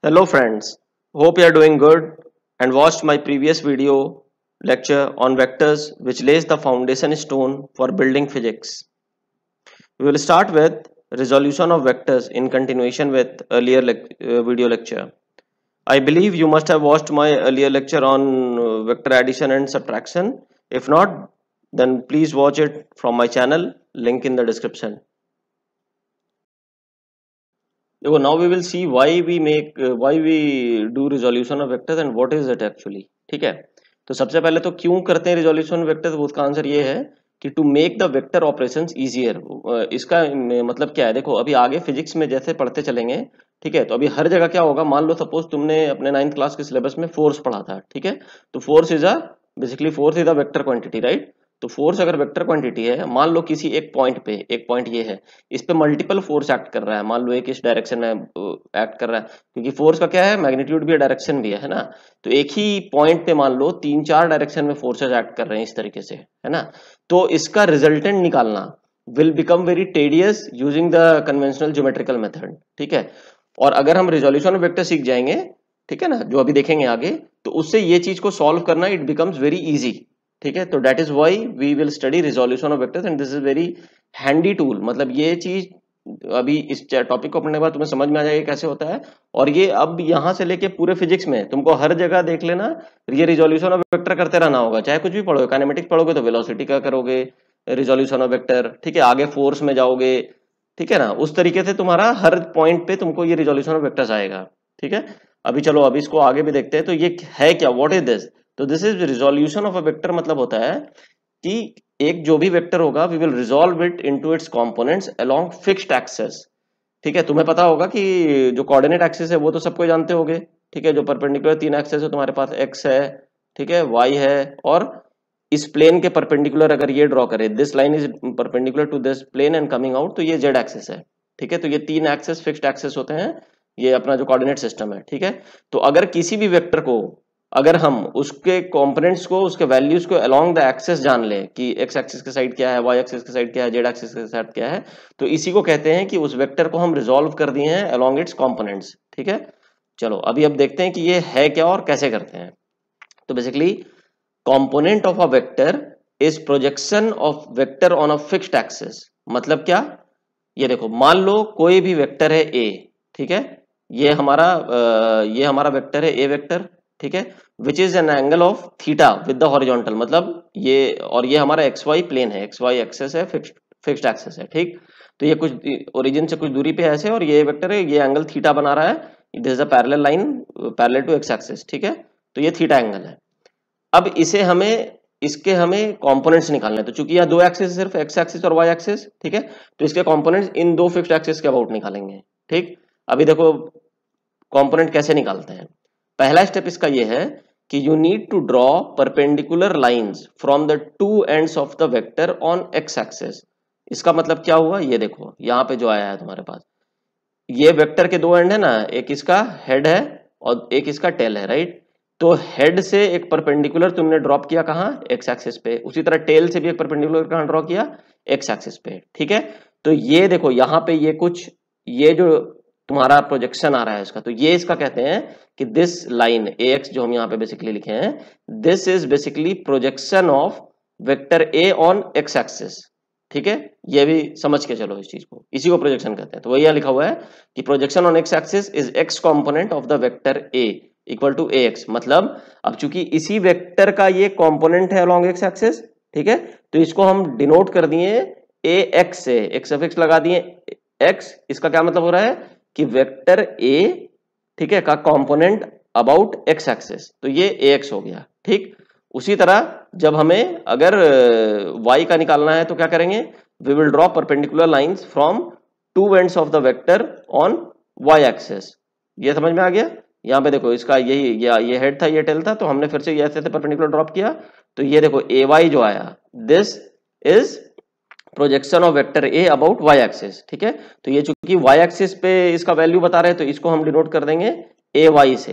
Hello friends, hope you are doing good and watched my previous video lecture on vectors which lays the foundation stone for building physics. We will start with resolution of vectors in continuation with earlier video lecture. I believe you must have watched my earlier lecture on vector addition and subtraction. If not, then please watch it from my channel, link in the description. देखो now we will see why we do resolution of vectors and what is it actually. ठीक है, तो सबसे पहले तो क्यों करते हैं resolution vectors, उसका आंसर ये है कि to make the vector operations easier. इसका मतलब क्या है, देखो अभी आगे फिजिक्स में जैसे पढ़ते चलेंगे, ठीक है, तो अभी हर जगह क्या होगा, मान लो सपोज तुमने अपने 9th क्लास के सिलेबस में फोर्स पढ़ा था, ठीक है, तो force is a vector quantity, right. तो फोर्स अगर वेक्टर क्वांटिटी है, मान लो किसी एक पॉइंट ये है, इस पे मल्टीपल फोर्स एक्ट कर रहा है, मान लो एक इस डायरेक्शन में एक्ट कर रहा है, क्योंकि फोर्स का क्या है, मैग्नीट्यूड भी है, डायरेक्शन भी है ना। तो एक ही पॉइंट पे मान लो 3-4 डायरेक्शन में फोर्सेस एक्ट कर रहे हैं इस तरीके से, है ना। तो इसका रिजल्टेंट निकालना will become very tedious using the conventional geometrical method, ठीक है। और अगर हम रिजोल्यूशन ऑफ वेक्टर सीख जाएंगे, ठीक है ना, जो अभी देखेंगे आगे, तो उससे ये चीज को सॉल्व करना इट बिकम्स वेरी इजी, ठीक है। तो that is why we will study resolution of vectors and this is very handy tool. मतलब ये चीज अभी इस टॉपिक को पढ़ने के बाद तुम्हें समझ में आ जाएगा कैसे होता है, और ये अब यहां से लेके पूरे फिजिक्स में तुमको हर जगह देख लेना, ये रिजोल्यूशन ऑफ वेक्टर करते रहना होगा, चाहे कुछ भी पढ़ोगे, काइनेमेटिक्स पढ़ोगे तो वेलोसिटी का करोगे रिजोल्यूशन ऑफ वेक्टर, ठीक है, आगे फोर्स में जाओगे, ठीक है ना, उस तरीके से तुम्हारा हर पॉइंट पे तुमको ये रिजोल्यूशन ऑफ वेक्टर्स आएगा, ठीक है। अभी चलो अभी इसको आगे भी देखते हैं, तो ये है क्या, व्हाट इज दिस। तो this is resolution of a vector, मतलब होता है कि एक जो भी वेक्टर होगा we will resolve it into its components along fixed axes, ठीक है। तुम्हें पता होगा कि जो कोऑर्डिनेट एक्सिस है वो तो सबको जानते होगे, ठीक है, जो परपेंडिकुलर 3 एक्सेस है, तुम्हारे पास एक्स है, ठीक है, वाई है, और इस प्लेन के परपेंडिकुलर अगर ये ड्रॉ करे, this line is perpendicular to this plane and coming out, तो ये जेड एक्सिस है, ठीक है। तो ये 3 एक्सेस फिक्स्ड एक्सेस होते हैं, ये अपना जो कोऑर्डिनेट सिस्टम है, ठीक है। तो अगर किसी भी वेक्टर को, अगर हम उसके कंपोनेंट्स को, उसके वैल्यूज को अलोंग द एक्सेस जान ले कि एक्स एक्सिस के साइड क्या है, वाई एक्सिस के साइड क्या है, जेड एक्सिस के साइड क्या है, तो इसी को कहते हैं कि उस वेक्टर को हम रिजॉल्व कर दिए हैं अलोंग इट्स कंपोनेंट्स, ठीक है। चलो अभी अब देखते हैं कि ये है क्या और कैसे करते हैं। तो basically component of a vector is projection of vector on a fixed axis. मतलब क्या, ये देखो मान लो कोई भी वेक्टर है ए, ठीक है, ये हमारा वेक्टर है ए वेक्टर, ठीक है, which is an angle of theta with the horizontal, मतलब ये, और ये हमारा एक्स वाई प्लेन है, एक्स वाई एक्सेस है, फिक्स्ड एक्सेस है, ठीक। तो ये कुछ ओरिजिन से कुछ दूरी पे ऐसे, और ये वेक्टर है, ये एंगल थीटा बना रहा है, this is a parallel line parallel to X axis, ठीक है। तो ये थीटा एंगल है। अब इसके हमें कंपोनेंट्स निकालने हैं, तो चूंकि यहाँ दो एक्सिस, सिर्फ एक्स एक्सिस और वाई एक्सिस, ठीक है, तो इसके कंपोनेंट्स इन दो फिक्स्ड एक्सिस के अबाउट निकालेंगे, ठीक। अभी देखो कंपोनेंट कैसे निकालते हैं। पहला स्टेप इसका ये है कि you need to draw perpendicular lines from the two ends of the vector on X axis. इसका मतलब क्या हुआ, ये देखो यहाँ पे जो आया है तुम्हारे पास, ये वेक्टर के दो एंड है ना, एक इसका हेड है और एक इसका टेल है, राइट। तो हेड से एक परपेंडिकुलर तुमने ड्रॉप किया कहाँ, एक्स एक्सिस पे, उसी तरह टेल से भी एक परपेंडिकुलर कहाँ ड्रॉ किया, एक्स एक्सिस पे, ठीक है। तो ये देखो यहाँ पे ये जो तुम्हारा प्रोजेक्शन आ रहा है इसका, तो ये इसका कहते हैं कि दिस लाइन ए एक्स जो हम यहाँ पे बेसिकली लिखे हैं, this is basically projection of vector A on X axis, ठीक है। ये भी समझ के चलो इस चीज को, इसी को प्रोजेक्शन कहते हैं। तो वही यहाँ लिखा हुआ है कि projection on X axis is X component of the vector A equal to A X. मतलब अब चूंकि इसी वेक्टर का ये कंपोनेंट है अलोंग एक्स एक्सिस, ठीक है, तो इसको हम डिनोट कर दिए ए एक्स से, एक सफिक्स लगा दिए एक्स। इसका क्या मतलब हो रहा है कि वेक्टर ए, ठीक है, का कंपोनेंट अबाउट एक्स एक्सिस, तो ये ए एक्स हो गया, ठीक। उसी तरह जब हमें अगर y का निकालना है तो क्या करेंगे, we will draw perpendicular lines from two ends of the vector on y axis. ये समझ में आ गया। यहाँ पे देखो इसका ये हेड था, ये टेल था, तो हमने फिर से ऐसे परपेंडिकुलर ड्रॉप किया, तो ये देखो ए वाई जो आया, this is projection of vector A about Y axis, ठीक है। तो ये चूंकि वाई एक्सिस पे इसका वैल्यू बता रहे हैं, तो इसको हम डिनोट कर देंगे ए वाई से,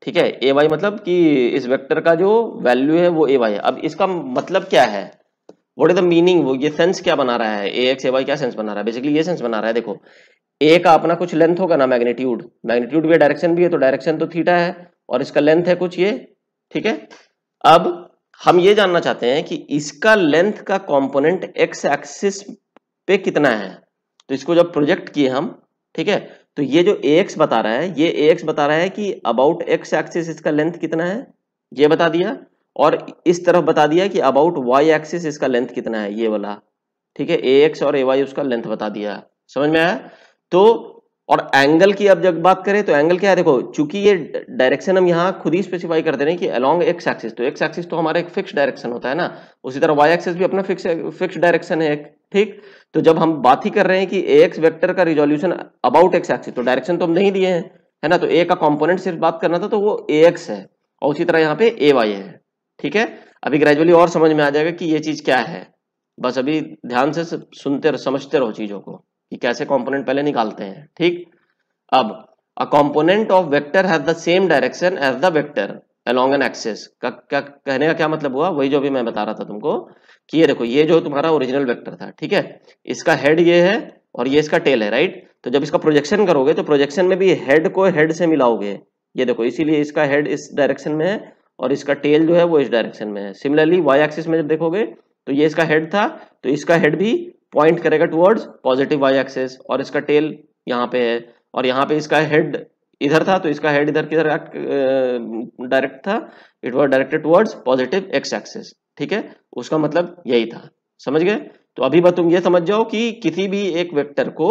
ठीक है। ए वाई मतलब कि इस वेक्टर का जो वैल्यू है वो ए वाई है। अब इसका मतलब क्या है, व्हाट इज द मीनिंग, वो ये सेंस क्या बना रहा है, ए एक्स ए वाई क्या सेंस बना रहा है, बेसिकली ये सेंस बना रहा है, देखो ए का अपना कुछ लेंथ होगा ना, मैग्नीट्यूड, मैग्नीट्यूड भी है, डायरेक्शन भी है, तो डायरेक्शन तो थीटा है और इसका लेंथ है कुछ ये, ठीक है। अब हम ये जानना चाहते हैं कि इसका लेंथ का कंपोनेंट एक्स एक्सिस पे कितना है। तो इसको जब प्रोजेक्ट किए हम, ठीक है, तो ये जो ax बता रहा है, ये ax बता रहा है कि अबाउट एक्स एक्सिस इसका लेंथ कितना है, ये बता दिया, और इस तरफ बता दिया कि अबाउट वाई एक्सिस इसका लेंथ कितना है, ये वाला, ठीक है, ax और ay उसका लेंथ बता दिया। समझ में आया? तो और एंगल की अब जब बात करें तो एंगल क्या है, देखो चूंकि ये डायरेक्शन हम यहाँ खुद ही स्पेसिफाई कर दे रहे हैं कि अलोंग एक्स एक्सिस, तो एक्स एक्सिस तो हमारा एक फिक्स डायरेक्शन होता है ना, उसी तरह वाई एक्सिस भी अपना फिक्स डायरेक्शन है एक, ठीक। तो जब हम बात ही कर रहे हैं कि ax वेक्टर का रिजोल्यूशन अबाउट एक्स एक्सिस, तो डायरेक्शन तो हम नहीं दिए हैं, है ना, तो a का कंपोनेंट सिर्फ बात करना था, तो वो ax है, और उसी तरह यहाँ पे ay है, ठीक है। अभी ग्रेजुअली और समझ में आ जाएगा कि ये चीज क्या है, बस अभी ध्यान से सुनते समझते रहो चीजों को कि कैसे कंपोनेंट पहले निकालते हैं, ठीक। अब a component of vector has the same direction as the vector along an axis का क्या कहने का क्या मतलब हुआ, वही जो अभी मैं बता रहा था तुमको कि ये देखो, ये जो तुम्हारा ओरिजिनल वेक्टर था, ठीक है, इसका हेड ये है और ये इसका टेल है, राइट। तो जब इसका प्रोजेक्शन करोगे तो प्रोजेक्शन में भी हेड को हेड से मिलाओगे, ये देखो, इसीलिए इसका हेड इस डायरेक्शन में है और इसका टेल जो है वो इस डायरेक्शन में है। सिमिलरली वाई एक्सिस में जब देखोगे तो ये इसका हेड था, तो इसका हेड भी पॉइंट करेगा टुवर्ड्स पॉजिटिव वाई एक्सिस, और इसका टेल यहाँ पे है, और यहाँ पे इसका हेड इधर था, तो इसका हेड इधर किधर डायरेक्ट था, it was directed towards positive X axis, ठीक है। उसका मतलब यही था, समझ गए। तो अभी बस तुम ये समझ जाओ कि किसी भी एक वेक्टर को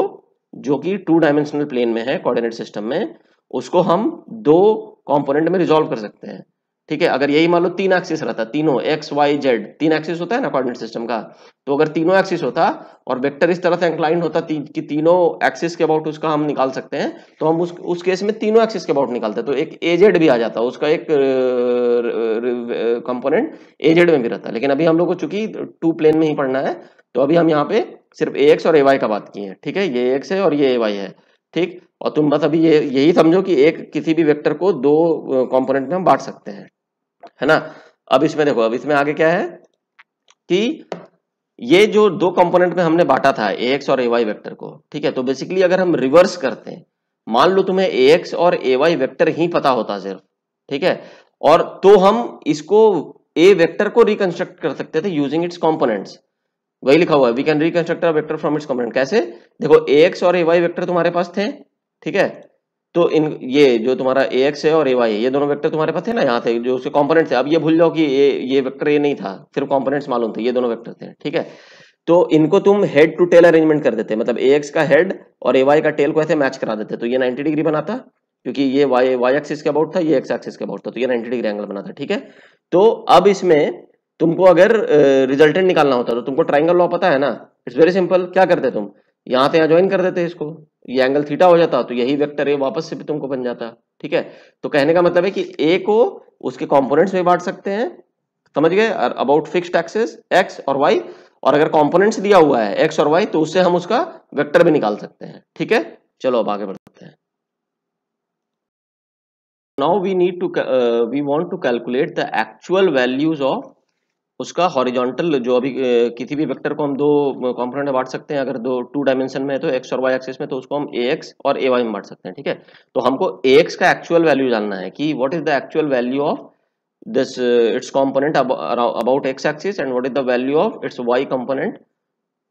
जो कि 2 डायमेंशनल प्लेन में है कोऑर्डिनेट सिस्टम में, उसको हम 2 कंपोनेंट में रिजॉल्व कर सकते हैं, ठीक है। अगर यही मान लो 3 एक्सिस रहता, तीनों एक्स वाई जेड 3 एक्सिस होता है ना कोऑर्डिनेट सिस्टम का, तो अगर तीनों एक्सिस होता और वेक्टर इस तरह से इंक्लाइंड होता कि तीनों एक्सिस के अबाउट उसका हम निकाल सकते हैं, तो हम उस केस में तीनों एक्सिस के अबाउट निकालते, तो एक एजेड भी आ जाता, उसका एक कंपोनेंट एजेड में भी रहता। लेकिन अभी हम लोग को चूंकि 2 प्लेन में ही पढ़ना है, तो अभी हम यहाँ पे सिर्फ ax और ay का बात किए हैं, ठीक है, ये ax है और ये ay है, ठीक। और तुम बस अभी यही समझो कि एक किसी भी वेक्टर को 2 कंपोनेंट में हम बांट सकते हैं, है ना। अब इसमें देखो, अब इसमें आगे क्या है कि ये जो 2 कंपोनेंट में हमने बांटा था ax और ay वेक्टर को, ठीक है, तो बेसिकली अगर हम रिवर्स करते हैं, मान लो तुम्हें ax और ay वेक्टर ही पता होता सिर्फ, ठीक है, और तो हम इसको a वेक्टर को रिकंस्ट्रक्ट कर सकते थे यूजिंग इट्स कंपोनेंट्स, वही लिखा हुआ है, we can reconstruct a vector from its component. कैसे, देखो ax और ay वेक्टर तुम्हारे पास थे, ठीक है, तो इन ये जो तुम्हारा ax है और ay है, ये दोनों वेक्टर तुम्हारे पास थे ना, यहाँ थे जो उसके कंपोनेंट थे। अब ये भूल जाओ कि ये वेक्टर ये नहीं था, सिर्फ कंपोनेंट्स मालूम थे, ये दोनों वेक्टर थे, ठीक है। तो इनको तुम हेड टू टेल अरेंजमेंट कर देते, मतलब ax का हेड और ay का टेल को ऐसे मैच करा देते, तो ये 90 डिग्री बनाता, क्योंकि ये y एक्सिस के अबाउट था, ये x एक्सिस के अबाउट था, तो ये 90 डिग्री एंगल बनाता, ठीक है। तो अब इसमें तुमको अगर रिजल्टेंट निकालना होता, तो तुमको ट्राइंगल लॉ पता है ना, इट्स वेरी सिंपल। क्या करते तुम, यहाँ से यहाँ ज्वाइन कर देते इसको, ये एंगल थीटा हो जाता, तो यही वेक्टर ए वापस से भी तुमको बन जाता, ठीक है। तो कहने का मतलब है कि ए को उसके कंपोनेंट्स में बांट सकते हैं, समझ गए, अबाउट फिक्स्ड एक्सिस एक्स और वाई, और अगर कंपोनेंट्स दिया हुआ है एक्स और वाई, तो उससे हम उसका वेक्टर भी निकाल सकते हैं, ठीक है। चलो अब आगे बढ़ते हैं। Now we want to calculate the actual values of उसका हॉरिजॉन्टल, जो अभी किसी भी वेक्टर को हम 2 कंपोनेंट में बांट सकते हैं, अगर 2 डायमेंशन में है तो एक्स और वाई एक्सिस में, तो उसको हम ax और ay में बांट सकते हैं, ठीक है। तो हमको ax का एक्चुअल वैल्यू जानना है कि what is the actual value of this it's component about x axis and what is the value of its y component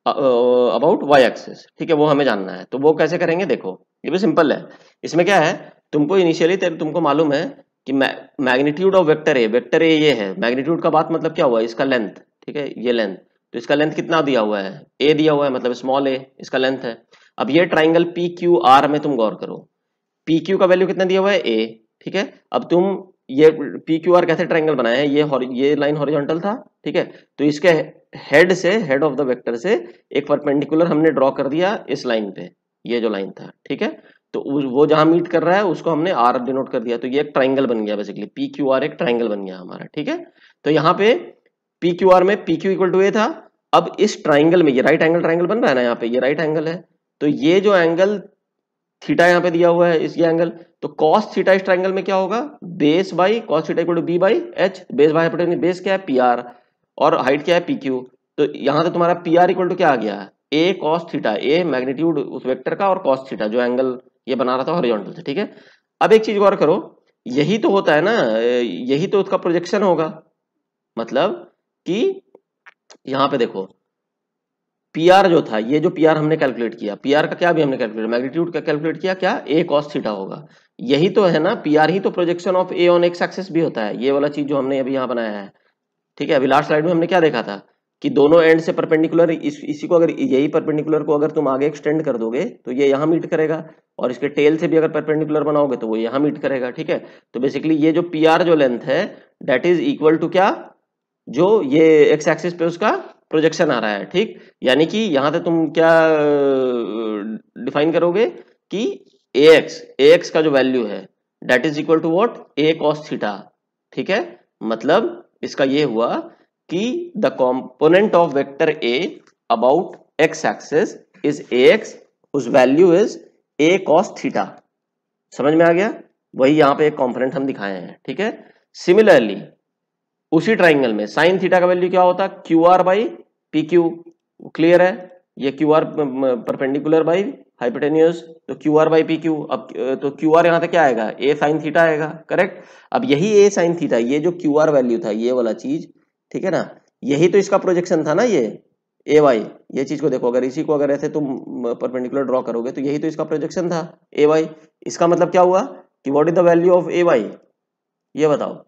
about y axis, ठीक है, वो हमें जानना है। तो वो कैसे करेंगे, देखो ये भी सिंपल है। इसमें क्या है, तुमको इनिशियली तुमको मालूम है कि मैग्नीट्यूड ऑफ वेक्टर ए ये है, मैग्नीट्यूड का बात मतलब क्या हुआ, इसका लेंथ, ठीक है, ये लेंथ, तो इसका लेंथ कितना दिया हुआ है, ए दिया हुआ है, मतलब स्मॉल ए इसका लेंथ है। अब ये ट्राइंगल पी क्यू आर में तुम गौर करो, पी क्यू का वैल्यू कितना दिया हुआ है ए, ठीक है। अब तुम ये पी क्यू आर कैसे ट्राइंगल बनाए हैं, ये लाइन हॉरिजॉन्टल था, ठीक है, तो इसके हेड से, हेड ऑफ द वेक्टर से एक परपेंडिकुलर हमने ड्रॉ कर दिया इस लाइन पे, ये जो लाइन था, ठीक है। तो वो जहां मीट कर रहा है उसको हमने आर डिनोट कर दिया, तो ये एक ट्राइंगल बन गया, बेसिकली पी क्यू आर एक ट्राइंगल बन गया हमारा, ठीक है। तो यहाँ पे पी क्यू आर में पी क्यू इक्वल टू ए था। अब इस ट्राइंगल में ये राइट एंगल ट्राइंगल बन रहा है ना, यहाँ पे ये राइट एंगल है, तो ये जो एंगल थीटा यहाँ पे दिया हुआ है, इस ये एंगल, तो कॉस थीटा इस ट्राइंगल में क्या होगा, base by cos theta equal to B by H, base by hypotenuse, base क्या है पी आर और हाइट क्या है पी क्यू। तो यहाँ से तुम्हारा पी आर इक्वल टू क्या आ गया, ए कॉस थीटा, ए मैग्नीट्यूड उस वेक्टर का और कॉस थीटा जो एंगल ये बना रहा था हॉरिजॉन्टल से, ठीक है। अब एक चीज गौर करो, यही तो होता है ना, यही तो उसका प्रोजेक्शन होगा, मतलब कि यहां पे देखो पी आर जो था, ये जो पी आर हमने कैलकुलेट किया, पी आर का क्या भी हमने कैलकुलेट, मैग्नीट्यूड का कैलकुलेट किया, क्या ए कॉस थीटा होगा, यही तो है ना, पी आर ही तो projection of A on X axis भी होता है, ये वाला चीज जो हमने अभी यहाँ बनाया है, ठीक है। अभी लास्ट स्लाइड में हमने क्या देखा था कि दोनों एंड से परपेंडिकुलर, इसी को अगर यही परपेंडिकुलर को अगर तुम आगे एक्सटेंड कर दोगे तो ये यहाँ मीट करेगा, और इसके टेल से भी अगर परपेंडिकुलर बनाओगे तो वो यहाँ मीट करेगा, ठीक है। तो बेसिकली ये जो पी आर जो लेंथ है दैट इज इक्वल टू क्या, जो ये एक्स एक्सिस पे उसका प्रोजेक्शन आ रहा है, ठीक। यानी कि यहां से तुम क्या डिफाइन करोगे कि ए एक्स का जो वैल्यू है that is equal to what, A cos theta, ठीक है। मतलब इसका ये हुआ कि the component of vector A about X axis is A X, उस value is A cos theta, समझ में आ गया। वही यहाँ पे एक कंपोनेंट हम दिखाए हैं, ठीक है। सिमिलरली उसी ट्राइंगल में साइन थीटा का वैल्यू क्या होता है, Q R by P Q, clear है, ये Q R perpendicular by hypotenuse, तो Q R by P Q, अब तो क्यू आर यहाँ पे क्या आएगा, ए साइन थीटा आएगा, करेक्ट। अब यही ए साइन थीटा, ये जो क्यू आर वैल्यू था ये वाला चीज, ठीक है ना, यही तो इसका प्रोजेक्शन था ना, ये ए वाई, ये चीज को देखो, अगर इसी को अगर ऐसे तुम परपेंडिकुलर ड्रॉ करोगे तो यही तो इसका प्रोजेक्शन था ए वाई। इसका मतलब क्या हुआ कि what is the value of A Y, ये बताओ,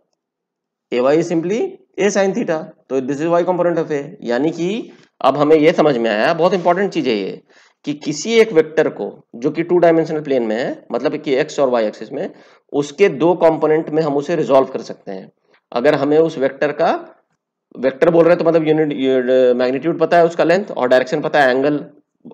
A Y is simply A sine theta, तो this is Y component of A. यानी कि अब हमें ये समझ में आया, बहुत इंपॉर्टेंट चीज है ये, कि किसी एक वेक्टर को जो कि 2 डायमेंशनल प्लेन में है, मतलब कि एक्स और वाई एक्सिस में, उसके 2 कंपोनेंट में हम उसे रिजॉल्व कर सकते हैं। अगर हमें उस वेक्टर का, वेक्टर बोल रहे हैं तो मतलब यूनिट मैग्नीट्यूड पता है उसका लेंथ, और डायरेक्शन पता है एंगल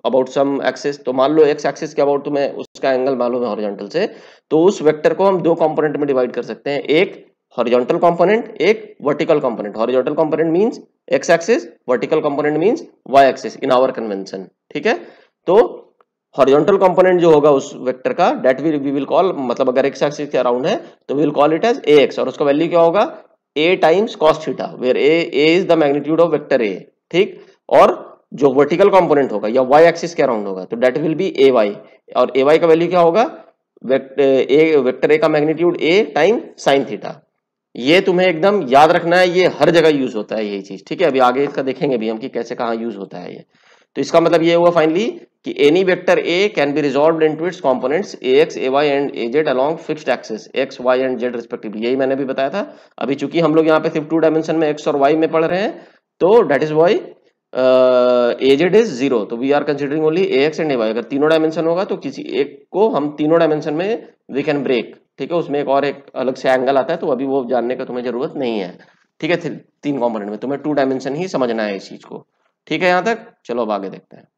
अबाउट सम एक्सिस, तो मान लो एक्स एक्सिस के अबाउट तुम्हें उसका एंगल मालूम है हॉरिजॉन्टल से, तो उस वेक्टर को हम 2 कंपोनेंट में डिवाइड कर सकते हैं, एक हॉरिजॉन्टल कंपोनेंट, एक vertical component. Horizontal component means X axis, vertical component means Y axis in our convention, ठीक है। तो हॉरिजॉन्टल कंपोनेंट जो होगा उस वेक्टर का, दैट वी विल कॉल, मतलब अगर एक्स एक्सिस के अराउंड है तो we will call it as A X, और उसका वैल्यू क्या होगा, A times cos theta, where A is the magnitude of vector A, ठीक। और जो वर्टिकल कंपोनेंट होगा या वाई एक्सिस के अराउंड होगा तो that will be A Y, और ए वाई का वैल्यू क्या होगा, वेक्टर ए का मैग्नीट्यूड ए टाइम साइन थीटा। ये तुम्हें एकदम याद रखना है, ये हर जगह यूज होता है यही चीज, ठीक है। अभी आगे इसका देखेंगे भी हम कि कैसे कहाँ यूज होता है ये। तो इसका मतलब ये हुआ फाइनली कि any vector A can be resolved into its components A X, A Y and A Z along fixed axis X Y and Z respectively, यही मैंने भी बताया था। अभी चूंकि हम लोग यहाँ पे सिर्फ 2 डायमेंशन में एक्स और वाई में पढ़ रहे हैं, तो that is why A Z is 0, तो we are considering only A X and A Y. अगर तीनों डायमेंशन होगा तो किसी एक को हम तीनों डायमेंशन में वी कैन ब्रेक, ठीक है। उसमें एक और एक अलग से एंगल आता है, तो अभी वो जानने का तुम्हें जरूरत नहीं है, ठीक है। 3 कंपोनेंट में तुम्हें 2 डायमेंशन ही समझना है इस चीज को, ठीक है। यहां तक चलो अब आगे देखते हैं।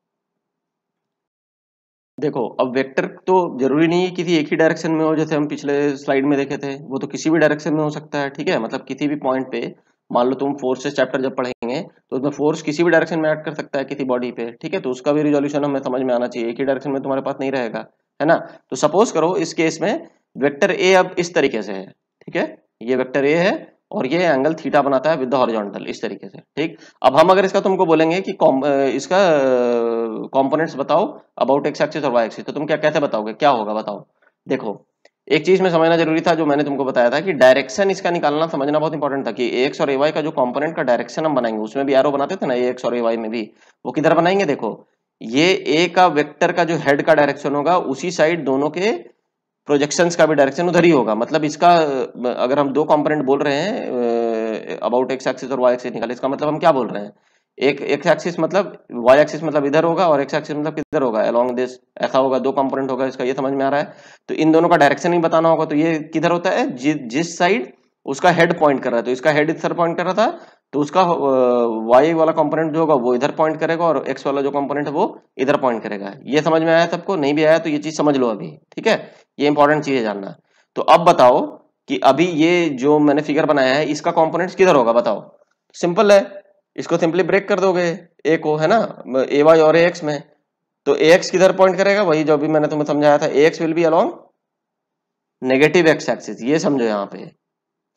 देखो अब वेक्टर तो जरूरी नहीं है किसी एक ही डायरेक्शन में हो, जैसे हम पिछले स्लाइड में देखे थे, वो तो किसी भी डायरेक्शन में हो सकता है, ठीक है। मतलब किसी भी पॉइंट पे, मान लो तुम फोर्सेस चैप्टर जब पढ़ेंगे तो उसमें फोर्स किसी भी डायरेक्शन में एक्ट कर सकता है किसी बॉडी पे, ठीक है। तो उसका भी रिजोल्यूशन हमें समझ में आना चाहिए, एक ही डायरेक्शन में तुम्हारे पास नहीं रहेगा, है ना। तो सपोज करो इस केस में वेक्टर ए अब इस तरीके से है, ठीक है, ये वेक्टर ए है और ये एंगल थीटा बनाता है विद द हॉरिजॉन्टल इस तरीके से, ठीक। अब हम अगर इसका तुमको बोलेंगे कि इसका कंपोनेंट्स बताओ अबाउट एक्स एक्सिस और वाई एक्सिस, तो तुम क्या कैसे बताओगे, क्या होगा बताओ। देखो एक चीज में समझना जरूरी था, जो मैंने तुमको बताया था कि डायरेक्शन इसका निकालना समझना बहुत इंपॉर्टेंट था, कि एक्स और ए वाई का जो कंपोनेंट का डायरेक्शन हम बनाएंगे, उसमें भी एरो बनाते थे ना एक्स और ए वाई में भी, वो किधर बनाएंगे, देखो ये ए का वेक्टर का जो हेड का डायरेक्शन होगा उसी साइड दोनों के प्रोजेक्शंस का भी डायरेक्शन उधर ही होगा। मतलब इसका अगर हम 2 कंपोनेंट बोल रहे हैं अबाउट एक्स एक्सिस और वाई एक्सिस निकाले, इसका मतलब हम क्या बोल रहे हैं, एक एक्स एक्सिस मतलब वाई एक्सिस मतलब इधर होगा, और एक्स एक्सिस मतलब किधर होगा, अलोंग दिस, ऐसा होगा, 2 कंपोनेंट होगा इसका, ये समझ में आ रहा है। तो इन दोनों का डायरेक्शन ही बताना होगा, तो ये किधर होता है, जिस साइड उसका हेड पॉइंट कर रहा है, तो इसका हेड इधर पॉइंट कर रहा था, तो उसका वाई वाला कंपोनेंट जो होगा वो इधर पॉइंट करेगा, और एक्स वाला जो कंपोनेंट है वो इधर पॉइंट करेगा। ये समझ में आया सबको, नहीं भी आया तो ये चीज समझ लो अभी, ठीक है। ये इंपॉर्टेंट चीज है जानना। तो अब बताओ कि अभी ये जो मैंने फिगर बनाया है इसका कंपोनेंट्स किधर होगा बताओ। सिंपल है, इसको सिंपली ब्रेक कर दोगे ए को, है ना, ए वाई और ए एक्स में, तो ए एक्स किधर पॉइंट करेगा, वही जो भी मैंने तुम्हें समझाया था, A X will be along negative X axis, ये समझो यहाँ पे,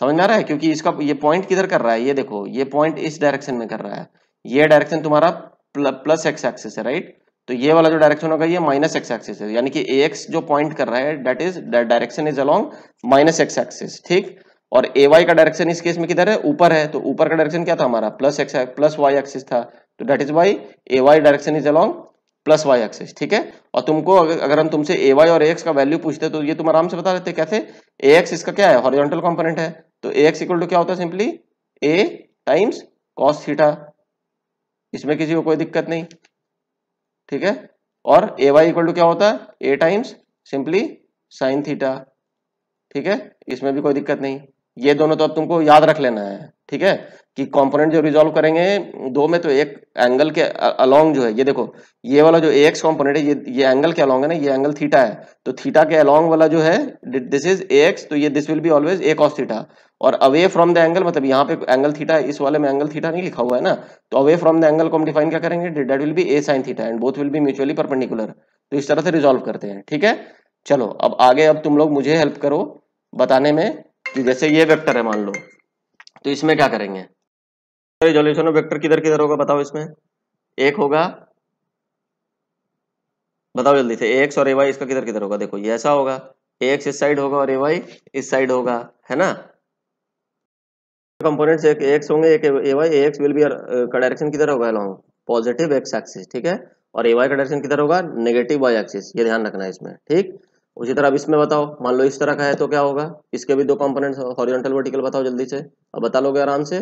समझ में आ रहा है, क्योंकि इसका ये पॉइंट किधर कर रहा है, ये देखो ये पॉइंट इस डायरेक्शन में कर रहा है, ये डायरेक्शन तुम्हारा प्लस एक्स एक्सिस है, राइट। तो ये वाला जो डायरेक्शन होगा ये माइनस एक्स एक्सिस है, यानी कि ax जो पॉइंट कर रहा है that direction is along minus x axis, ठीक। और ay का डायरेक्शन इस केस में किधर है, ऊपर है, तो ऊपर का डायरेक्शन क्या था हमारा, प्लस वाई एक्सिस था, तो that is why ay direction is along plus Y axis, ठीक है। और तुमको अगर हम तुमसे ay और ax का वैल्यू पूछते तो ये तुम आराम से बता देते, कैसे, ax इसका क्या है, हॉरिजॉन्टल कंपोनेंट है, तो ax इक्वल टू क्या होता है, simply a times cos theta, इसमें किसी को कोई दिक्कत नहीं, ठीक है। और ए वाई इक्वल टू क्या होता है, ए टाइम्स सिंपली साइन थीटा, ठीक है, इसमें भी कोई दिक्कत नहीं। ये दोनों तो अब तुमको याद रख लेना है, ठीक है, कि कंपोनेंट जो रिजॉल्व करेंगे दो में, तो एक एंगल के अलोंग जो है, ये देखो ये वाला जो एक्स कंपोनेंट है ये एंगल के अलोंग है ना, ये एंगल थीटा है, तो थीटा के अलोंग वाला जो है दिस इज एक्स, तो ये this will be always a cos theta. और अवे फ्रॉम द एंगल, मतलब यहाँ पे एंगल थीटा, इस वाले में एंगल थीटा नहीं लिखा हुआ है ना, तो अवे फ्रॉम द एंगल को हम डिफाइन क्या करेंगे, that will be A sine theta and both will be mutually perpendicular. तो इस तरह से रिजॉल्व करते हैं, ठीक है। चलो अब आगे, अब तुम लोग मुझे हेल्प करो बताने में कि जैसे ये वेक्टर है मान लो, तो इसमें क्या करेंगे, रिजोल्यूशन ऑफ वेक्टर किधर किधर होगा बताओ, इसमें एक होगा, बताओ जल्दी से, एक्स और ए वाई इसका किधर किधर होगा, देखो ये ऐसा होगा, एक्स इस साइड होगा और ए वाई इस साइड होगा, है ना। कंपोनेंट्स एक एक्स होंगे एक ए वाई, एक्स विल बी का डायरेक्शन किधर होगा, अलोंग पॉजिटिव एक्स एक्सिस, ठीक है, और ए वाई का डायरेक्शन किधर होगा, नेगेटिव वाई एक्सिस, ये ध्यान रखना है इसमें, ठीक। उसी तरह अब इसमें बताओ, मान लो इस तरह का है तो क्या होगा, इसके भी दो कंपोनेंट्स हॉरिजॉन्टल वर्टिकल, बताओ जल्दी से, अब बता लोगे आराम से,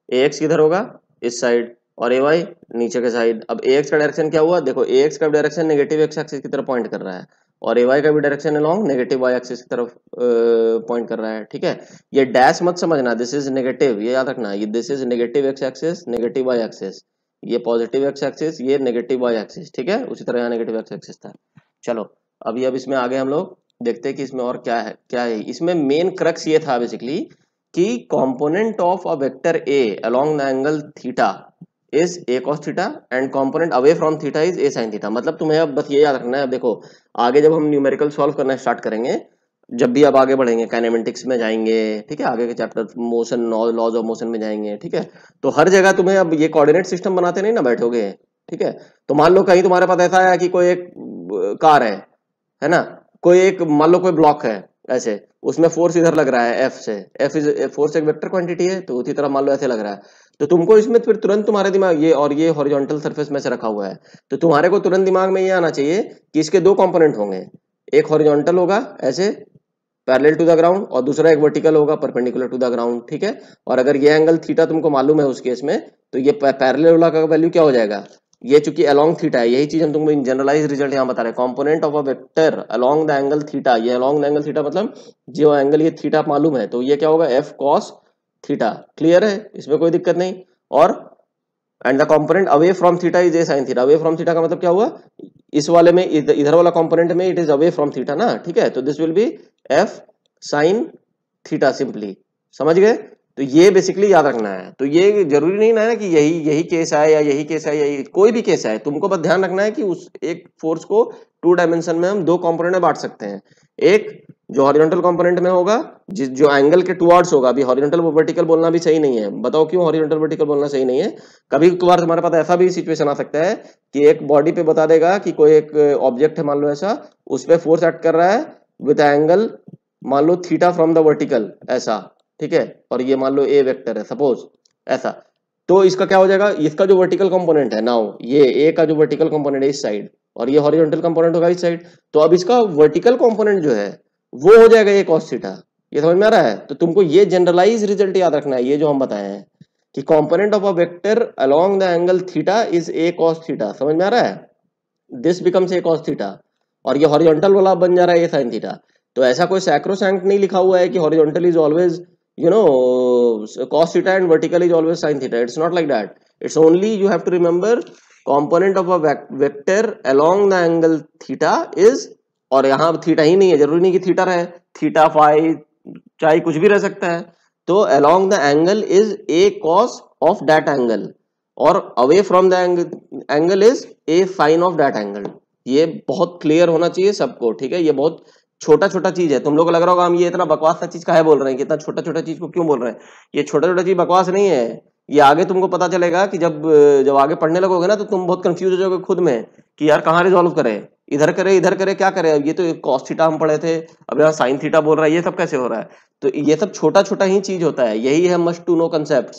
ए एक्स किधर होगा, इस साइड, और ए वाई नीचे के साइड। अब ए एक्स का डायरेक्शन क्या हुआ, देखो ए एक्स का डायरेक्शन नेगेटिव एक्स एक्सिस की तरफ पॉइंट कर रहा है, और ए वाई का भी direction along negative Y axis की तरफ पॉइंट कर रहा है, ठीक है। ये डैश मत समझना, दिस इज नेगेटिव, ये याद रखना, ये this is negative X axis, negative Y axis, ये पॉजिटिव एक्स एक्सिस, ये नेगेटिव वाई एक्सिस, ठीक है। उसी तरह यहाँ नेगेटिव एक्स एक्सिस था। चलो अभी अब इसमें आगे हम लोग देखते हैं कि इसमें और क्या है। इसमें मेन क्रक्स ये था बेसिकली कि component of a vector a along the angle theta is A cos theta and component away from theta is a sine theta. मतलब तुम्हें अब बस ये याद रखना है, अब देखो आगे जब हम न्यूमेरिकल सॉल्व करना स्टार्ट करेंगे, जब भी आप आगे बढ़ेंगे काइनेमेटिक्स में जाएंगे, ठीक है, आगे के chapter motion laws of motion में जाएंगे, ठीक है, तो हर जगह तुम्हें अब ये कोऑर्डिनेट सिस्टम बनाते नहीं ना बैठोगे, ठीक है। तो मान लो कहीं तुम्हारे पास ऐसा है कि कोई एक कार है ना, कोई एक मान लो कोई ब्लॉक है ऐसे, उसमें फोर्स इधर लग रहा है एफ से, एफ इज फोर्स एक वेक्टर क्वांटिटी है, तो उसी तरह मान लो ऐसे लग रहा है, तो तुमको इसमें फिर तुरंत तुम्हारे दिमाग ये, और ये हॉरिजॉन्टल सरफेस में से रखा हुआ है, तो तुम्हारे को तुरंत दिमाग में ये आना चाहिए कि इसके दो कंपोनेंट होंगे, एक हॉरिजॉन्टल होगा ऐसे पैरेलल टू द ग्राउंड, और दूसरा एक वर्टिकल होगा परपेंडिकुलर टू द ग्राउंड, ठीक है। और अगर ये एंगल थीटा तुमको मालूम है उस केस में, तो ये पैरेलल वाला का वैल्यू क्या हो जाएगा, ये चूंकि अलोंग थीटा है, यही चीज हम तुमको इन जनरलाइज रिजल्ट यहाँ बता रहे हैं, component of a vector along the angle theta, ये अलोंग द एंगल थीटा मतलब जो एंगल ये थीटा मालूम है, तो ये क्या होगा, एफ कॉस थीटा, क्लियर है, इसमें कोई दिक्कत नहीं। और and the component away from theta is a sine theta, away from theta का मतलब क्या हुआ, इस वाले में इधर वाला कंपोनेंट में it is away from theta ना, ठीक है, तो this will be F sine theta simply, समझ गए। तो ये बेसिकली याद रखना है, तो ये जरूरी नहीं ना है कि यही केस है या यही केस है या कोई भी केस है, तुमको बस ध्यान रखना है कि उस एक फोर्स को टू डायमेंशन में हम दो कंपोनेंट में बांट सकते हैं, एक जो हॉरिजॉन्टल कंपोनेंट में होगा जो एंगल के टुवर्ड्स होगा, अभी हॉरिजॉन्टल वर्टिकल बोलना भी सही नहीं है, बताओ क्यों हॉरिजॉन्टल वर्टिकल बोलना सही नहीं है। कभी कभार तुम्हारे पास ऐसा भी सिचुएशन आ सकता है कि एक बॉडी पे बता देगा कि कोई एक ऑब्जेक्ट है मान लो ऐसा, उस पर फोर्स एक्ट कर रहा है विद एंगल मान लो थीटा फ्रॉम द वर्टिकल ऐसा, ठीक है, और ये मान लो ए वेक्टर है सपोज ऐसा, तो इसका क्या हो जाएगा, इसका जो वर्टिकल कंपोनेंट है नाउ, ये ए का जो वर्टिकल कंपोनेंट है इस साइड, और ये हॉरिजॉन्टल कंपोनेंट होगा इस साइड, तो अब इसका वर्टिकल कंपोनेंट जो है वो हो जाएगा ए कॉस थीटा, ये समझ में आ रहा है। तो तुमको ये जनरलाइज रिजल्ट याद रखना है, ये जो हम बताए हैं कि component of a vector along the angle theta is A cos theta, समझ में आ रहा है, this becomes a cos theta, और ये हॉरिजॉन्टल वाला बन जा रहा है ए साइन थीटा। तो ऐसा कोई सैक्रोसैंक्ट नहीं लिखा हुआ है कि horizontal is always cos theta and vertical is always sin theta, it's not like that, it's only you have to remember component of a vector along the angle theta is, और यहाँ theta ही नहीं है, जरूरी नहीं कि theta रहे, theta phi चाहे कुछ भी रह सकता है, तो along the angle is a cos of that angle और away from the angle is a sin of that angle। ये बहुत क्लियर होना चाहिए सबको, ठीक है, ये बहुत छोटा छोटा चीज है, तुम लोग को लग रहा होगा हम ये इतना बकवास सा चीज काहे बोल रहे हैं, कि इतना छोटा छोटा चीज को क्यों बोल रहे हैं, ये छोटा छोटा चीज बकवास नहीं है, ये आगे तुमको पता चलेगा कि जब जब आगे पढ़ने लगोगे ना तो तुम बहुत कंफ्यूज हो जाओगे खुद में कि यार कहाँ रिजॉल्व करें, इधर करे क्या करे। अब ये तो कॉस थीटा हम पढ़े थे, अब यहाँ साइन थीटा बोल रहा है, ये सब कैसे हो रहा है। तो ये सब छोटा छोटा ही चीज होता है, यही है मस्ट टू नो कंसेप्ट।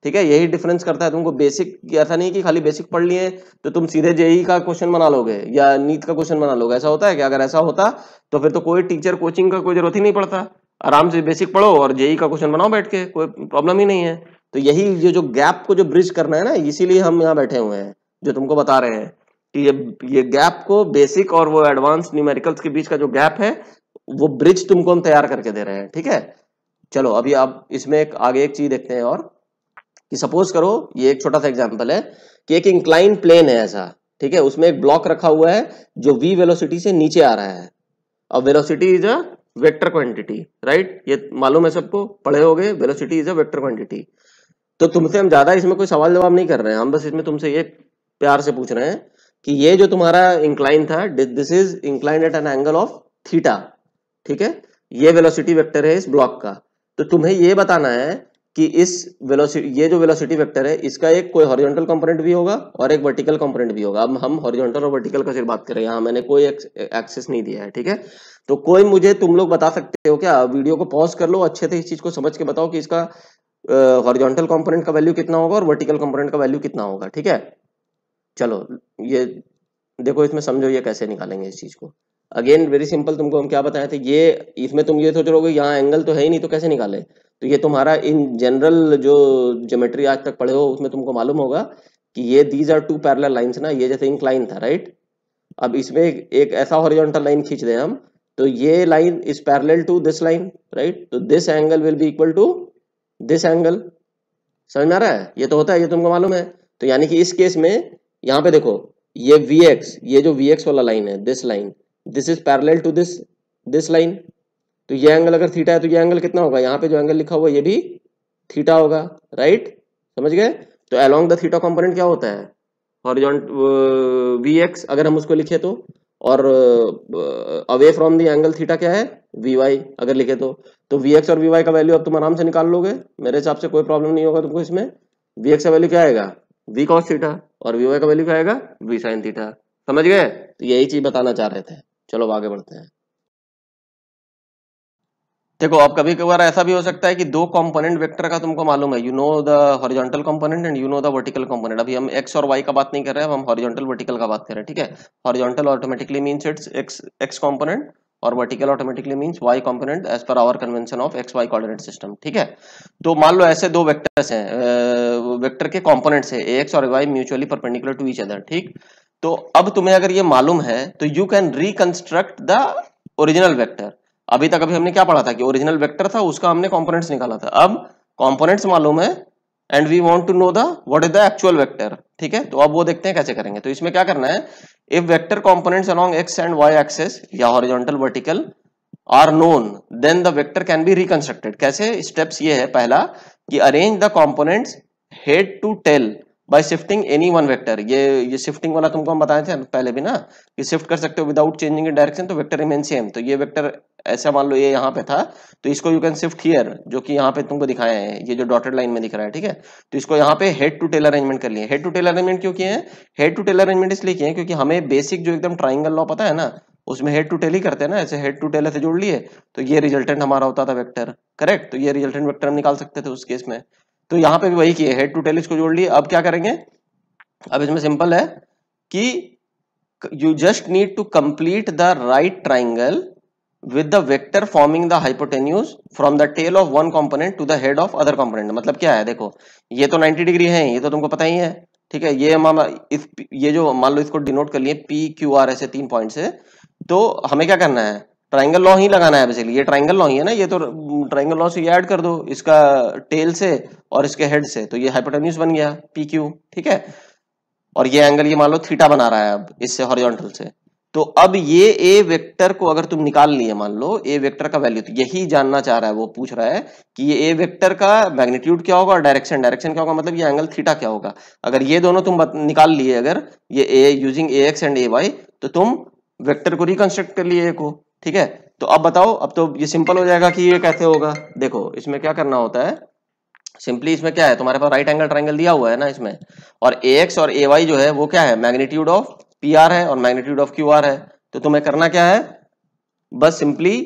ठीक है, यही डिफरेंस करता है तुमको बेसिक। ऐसा नहीं कि खाली बेसिक पढ़ लिए तो तुम सीधे जेई का क्वेश्चन बना लोगे या नीट का क्वेश्चन बना लोगे, ऐसा होता है कि अगर ऐसा होता तो फिर तो कोई टीचर कोचिंग का कोई जरूरत ही नहीं पड़ता, आराम से बेसिक पढ़ो और जेई का क्वेश्चन बनाओ बैठ के, कोई प्रॉब्लम ही नहीं है। तो यही ये जो गैप को जो ब्रिज करना है ना, इसीलिए हम यहाँ बैठे हुए हैं, जो तुमको बता रहे हैं कि ये गैप को बेसिक और वो एडवांस न्यूमेरिकल्स के बीच का जो गैप है वो ब्रिज तुमको हम तैयार करके दे रहे हैं। ठीक है, चलो अभी आप इसमें आगे एक चीज देखते हैं और कि सपोज करो ये एक छोटा सा एग्जांपल है कि एक इंक्लाइन प्लेन है ऐसा, ठीक है, उसमें एक ब्लॉक रखा हुआ है जो v वेलोसिटी से नीचे आ रहा है। अब velocity is a vector quantity, right, ये मालूम है सबको, पढ़े होगे, velocity is a vector quantity. तो तुमसे हम ज्यादा इसमें कोई सवाल जवाब नहीं कर रहे हैं, हम बस इसमें तुमसे ये प्यार से पूछ रहे हैं कि ये जो तुम्हारा इंक्लाइन था, this is inclined at an angle of theta, ठीक है, ये वेलोसिटी वेक्टर है इस ब्लॉक का। तो तुम्हें ये बताना है कि इस वेलोसिटी, ये जो वेलोसिटी वेक्टर है इसका एक कोई हॉरिजॉन्टल कंपोनेंट भी होगा और एक वर्टिकल कंपोनेंट भी होगा। अब हम हॉरिजॉन्टल और वर्टिकल का सिर्फ बात करें, यहाँ मैंने कोई एक्सेस नहीं दिया है। ठीक है, तो कोई मुझे तुम लोग बता सकते हो क्या, वीडियो को पॉज कर लो, अच्छे से इस चीज को समझ के बताओ कि इसका हॉरिजॉन्टल कंपोनेंट का वैल्यू कितना होगा और वर्टिकल कंपोनेंट का वैल्यू कितना होगा। ठीक है, चलो ये देखो, इसमें समझो ये कैसे निकालेंगे इस चीज को। अगेन वेरी सिंपल, तुमको हम क्या बताए थे, ये इसमें तुम ये सोच रहे हो यहाँ एंगल तो है ही नहीं तो कैसे निकाले। तो ये तुम्हारा इन जनरल जो ज्योमेट्री आज तक पढ़े हो उसमें तुमको मालूम होगा कि ये these are two parallel lines ना, ये जैसे इंक्लाइन था, राइट। अब इसमें एक ऐसा हॉरिजॉन्टल लाइन खींच दें हम, तो ये line is parallel to this line, right, तो this angle will be equal to this angle. समझ में आ रहा है, ये तो होता है, ये तुमको मालूम है। तो यानी कि इस केस में यहाँ पे देखो, ये Vx, ये जो Vx वाला लाइन है, this line, this is parallel to this line. तो ये एंगल अगर थीटा है तो ये एंगल कितना होगा, यहाँ पे जो एंगल लिखा हुआ है ये भी थीटा होगा, राइट, समझ गए। तो अलोंग द थीटा कंपोनेंट क्या होता है, हॉरिजॉन्टल Vx अगर हम उसको लिखे तो, और away from the angle theta क्या है, Vy अगर लिखे तो Vx और Vy का वैल्यू अब तुम आराम से निकाल लोगे, मेरे हिसाब से कोई प्रॉब्लम नहीं होगा तुमको इसमें। Vx का वैल्यू क्या आएगा, V cos थीटा, और Vy का वैल्यू क्या आएगा, V sin थीटा। समझ गए, तो यही चीज बताना चाह रहे थे। चलो आगे बढ़ते हैं। देखो अब कभी कभार ऐसा भी हो सकता है कि दो कंपोनेंट वेक्टर का तुमको मालूम है, you know the horizontal component and you know the vertical component. अभी हम एक्स और वाई का बात नहीं कर रहे हैं, हम हॉरिजॉन्टल वर्टिकल का बात कर रहे हैं। ठीक है, horizontal automatically means its X component और vertical automatically means Y component as per our convention of X Y coordinate system. ठीक है, तो मान लो ऐसे दो वेक्टर्स हैं, वेक्टर के कंपोनेंट्स है एक्स और Y mutually perpendicular to each other. ठीक, तो अब तुम्हें अगर ये मालूम है तो you can reconstruct the original vector. अभी तक हमने क्या पढ़ा था कि ओरिजिनल वेक्टर था, उसका हमने कंपोनेंट्स निकाला था। अब कंपोनेंट्स मालूम है and we want to know the what is the actual vector. ठीक है, तो अब वो देखते हैं कैसे करेंगे। तो इसमें क्या करना है, if vector components along X and Y axis या horizontal vertical are known then the vector can be reconstructed. कैसे, स्टेप्स ये है, पहला कि arrange the components head to tail by shifting any one vector. ये शिफ्टिंग वाला तुमको हम बताए थे पहले भी ना, कि शिफ्ट कर सकते हो विदाउट चेंजिंग इन डायरेक्शन, तो वेक्टर रिमेन सेम। तो ये वेक्टर ऐसा मान लो ये यहाँ पे था, तो इसको यू कैन शिफ्ट हियर, जो कि यहाँ पे तुमको दिखाए हैं, ये जो डॉटेड लाइन में दिख रहा है। ठीक है, तो इसको यहाँ पे हेड टू टेल अरेंजमेंट कर लिए। हेड टू टेल अरेंजमेंट क्यों किए हैं, हेड टू टेल अरेंजमेंट इसलिए किए हैं क्योंकि हमें बेसिक जो एकदम ट्राइंगल लॉ पता है ना, उसमें हेड टू टेल ही करते हैं ना, ऐसे हेड टू टेल ऐसे जोड़ लिए तो ये रिजल्टेंट हमारा होता था वेक्टर, करेक्ट। तो ये रिजल्टेंट वेक्टर हम निकाल सकते थे उस केस में। तो यहाँ पे भी वही किए, हेड टू टेल इसको जोड़ लिए। अब क्या करेंगे, अब इसमें सिंपल है कि you just need to complete the right triangle with the vector forming the hypotenuse from the tail of one component to the head of other component। मतलब क्या है, देखो ये तो 90 डिग्री है, ये तो तुमको पता ही है। ठीक है, ये जो मान लो इसको डिनोट कर लिए पी क्यू आर ऐसे 3 पॉइंट से, तो हमें क्या करना है, ट्राइंगल लॉ ही लगाना है बेसिकली। ये ट्राइंगल लॉ ही है ना, ये तो ट्राइंगल लॉ से ये ऐड कर दो इसका टेल से और इसके हेड से, तो ये हाइपोटेन्यूज बन गया पी क्यू। ठीक है, और ये एंगल ये मान लो थीटा बना रहा है अब इससे हॉरिजॉन्टल से। तो अब ये ए वेक्टर को अगर तुम निकाल लिए, मान लो ए वेक्टर का वैल्यू, तो यही जानना चाह रहा है, वो पूछ रहा है कि ये ए वेक्टर का मैग्नीट्यूड क्या होगा और डायरेक्शन क्या होगा, मतलब ये एंगल थीटा क्या होगा। अगर ये दोनों तुम निकाल लिए, अगर ये A using A X and A Y, तो तुम वेक्टर को रिकंस्ट्रक्ट कर लिए ए को। ठीक है, तो अब बताओ, अब तो ये सिंपल हो जाएगा कि ये कैसे होगा। देखो इसमें क्या करना होता है सिंपली इसमें क्या है, तुम्हारे पास राइट एंगल ट्राइंगल दिया हुआ है ना इसमें, और ax और ay जो है वो क्या है, मैग्नीट्यूड ऑफ pr है और मैग्नीट्यूड ऑफ qr है। तो तुम्हें करना क्या है, बस simply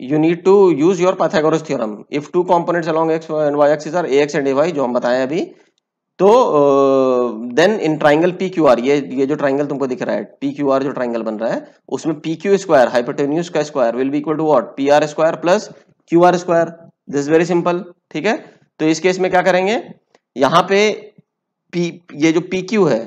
you need to use your Pythagoras theorem if two components along x and y axis are ax and ay, जो हम बताए अभी। तो then in triangle P Q R, ये जो ट्राइंगल तुमको दिख रहा है पी क्यू आर जो ट्राइंगल बन रहा है, उसमें पी क्यू स्क्वायर हाइपोटेन्यूज का square will be equal to what, P R square plus Q R square. This is very simple, ठीक है। तो इस केस में क्या करेंगे, यहाँ पे पी, ये जो पी क्यू है,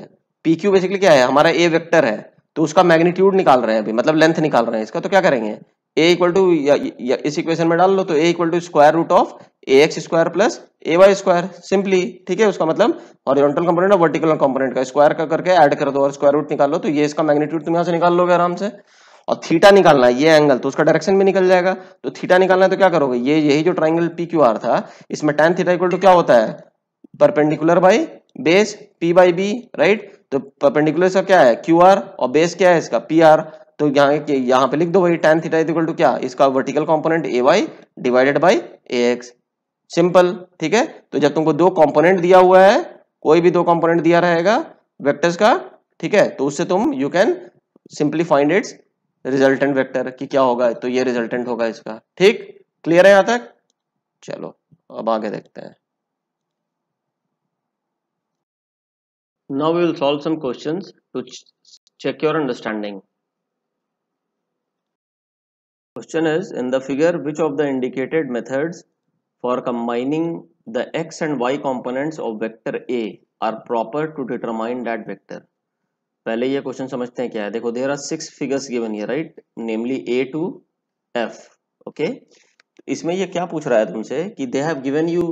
पी क्यू बेसिकली क्या है, हमारा ए वेक्टर है, तो उसका मैग्नीट्यूड निकाल रहे हैं अभी, मतलब लेंथ निकाल रहे हैं इसका। तो क्या करेंगे, ए इक्वल टू, इस इक्वेशन में डाल लो, तो A equal to square root of A X square plus A Y square, simply, ठीक है। उसका मतलब हॉरिजॉन्टल कंपोनेंट और वर्टिकल कंपोनेंट का स्क्वायर का करके ऐड कर दो और स्क्वायर रूट निकाल लो, तो ये इसका मैग्नीट्यूड तुम यहाँ से निकाल लोगे आराम से। और थीटा निकालना है, ये एंगल, तो उसका डायरेक्शन भी निकल जाएगा। तो थीटा निकालना है तो क्या करोगे, ये यही जो ट्राइंगल पी क्यू आर था, इसमें tan थीटा इक्वल टू क्या होता है, perpendicular by base P by B, right. तो परपेंडिकुलर इसका क्या है, क्यू आर, और बेस क्या है इसका, पी आर। तो यहाँ पे लिख दो वही tan थीटा इक्वल टू क्या, इसका vertical component A Y divided by A X, simple, ठीक है। तो जब तुमको दो कंपोनेंट दिया हुआ है, कोई भी दो कंपोनेंट दिया रहेगा वेक्टर्स का, ठीक है, तो उससे तुम you can simply find its resultant vector कि क्या होगा, तो ये रिजल्टेंट होगा इसका, ठीक। क्लियर है यहाँ तक, चलो अब आगे देखते हैं। Now we will solve some questions to check your understanding. Question is, in the figure, which of the indicated methods for combining the x and y components of vector A are proper to determine that vector? पहले ये question समझते हैं क्या है। देखो, there are 6 figures given here, right? Namely A to F. Okay? इसमें ये क्या पूछ रहा है तुमसे कि they have given you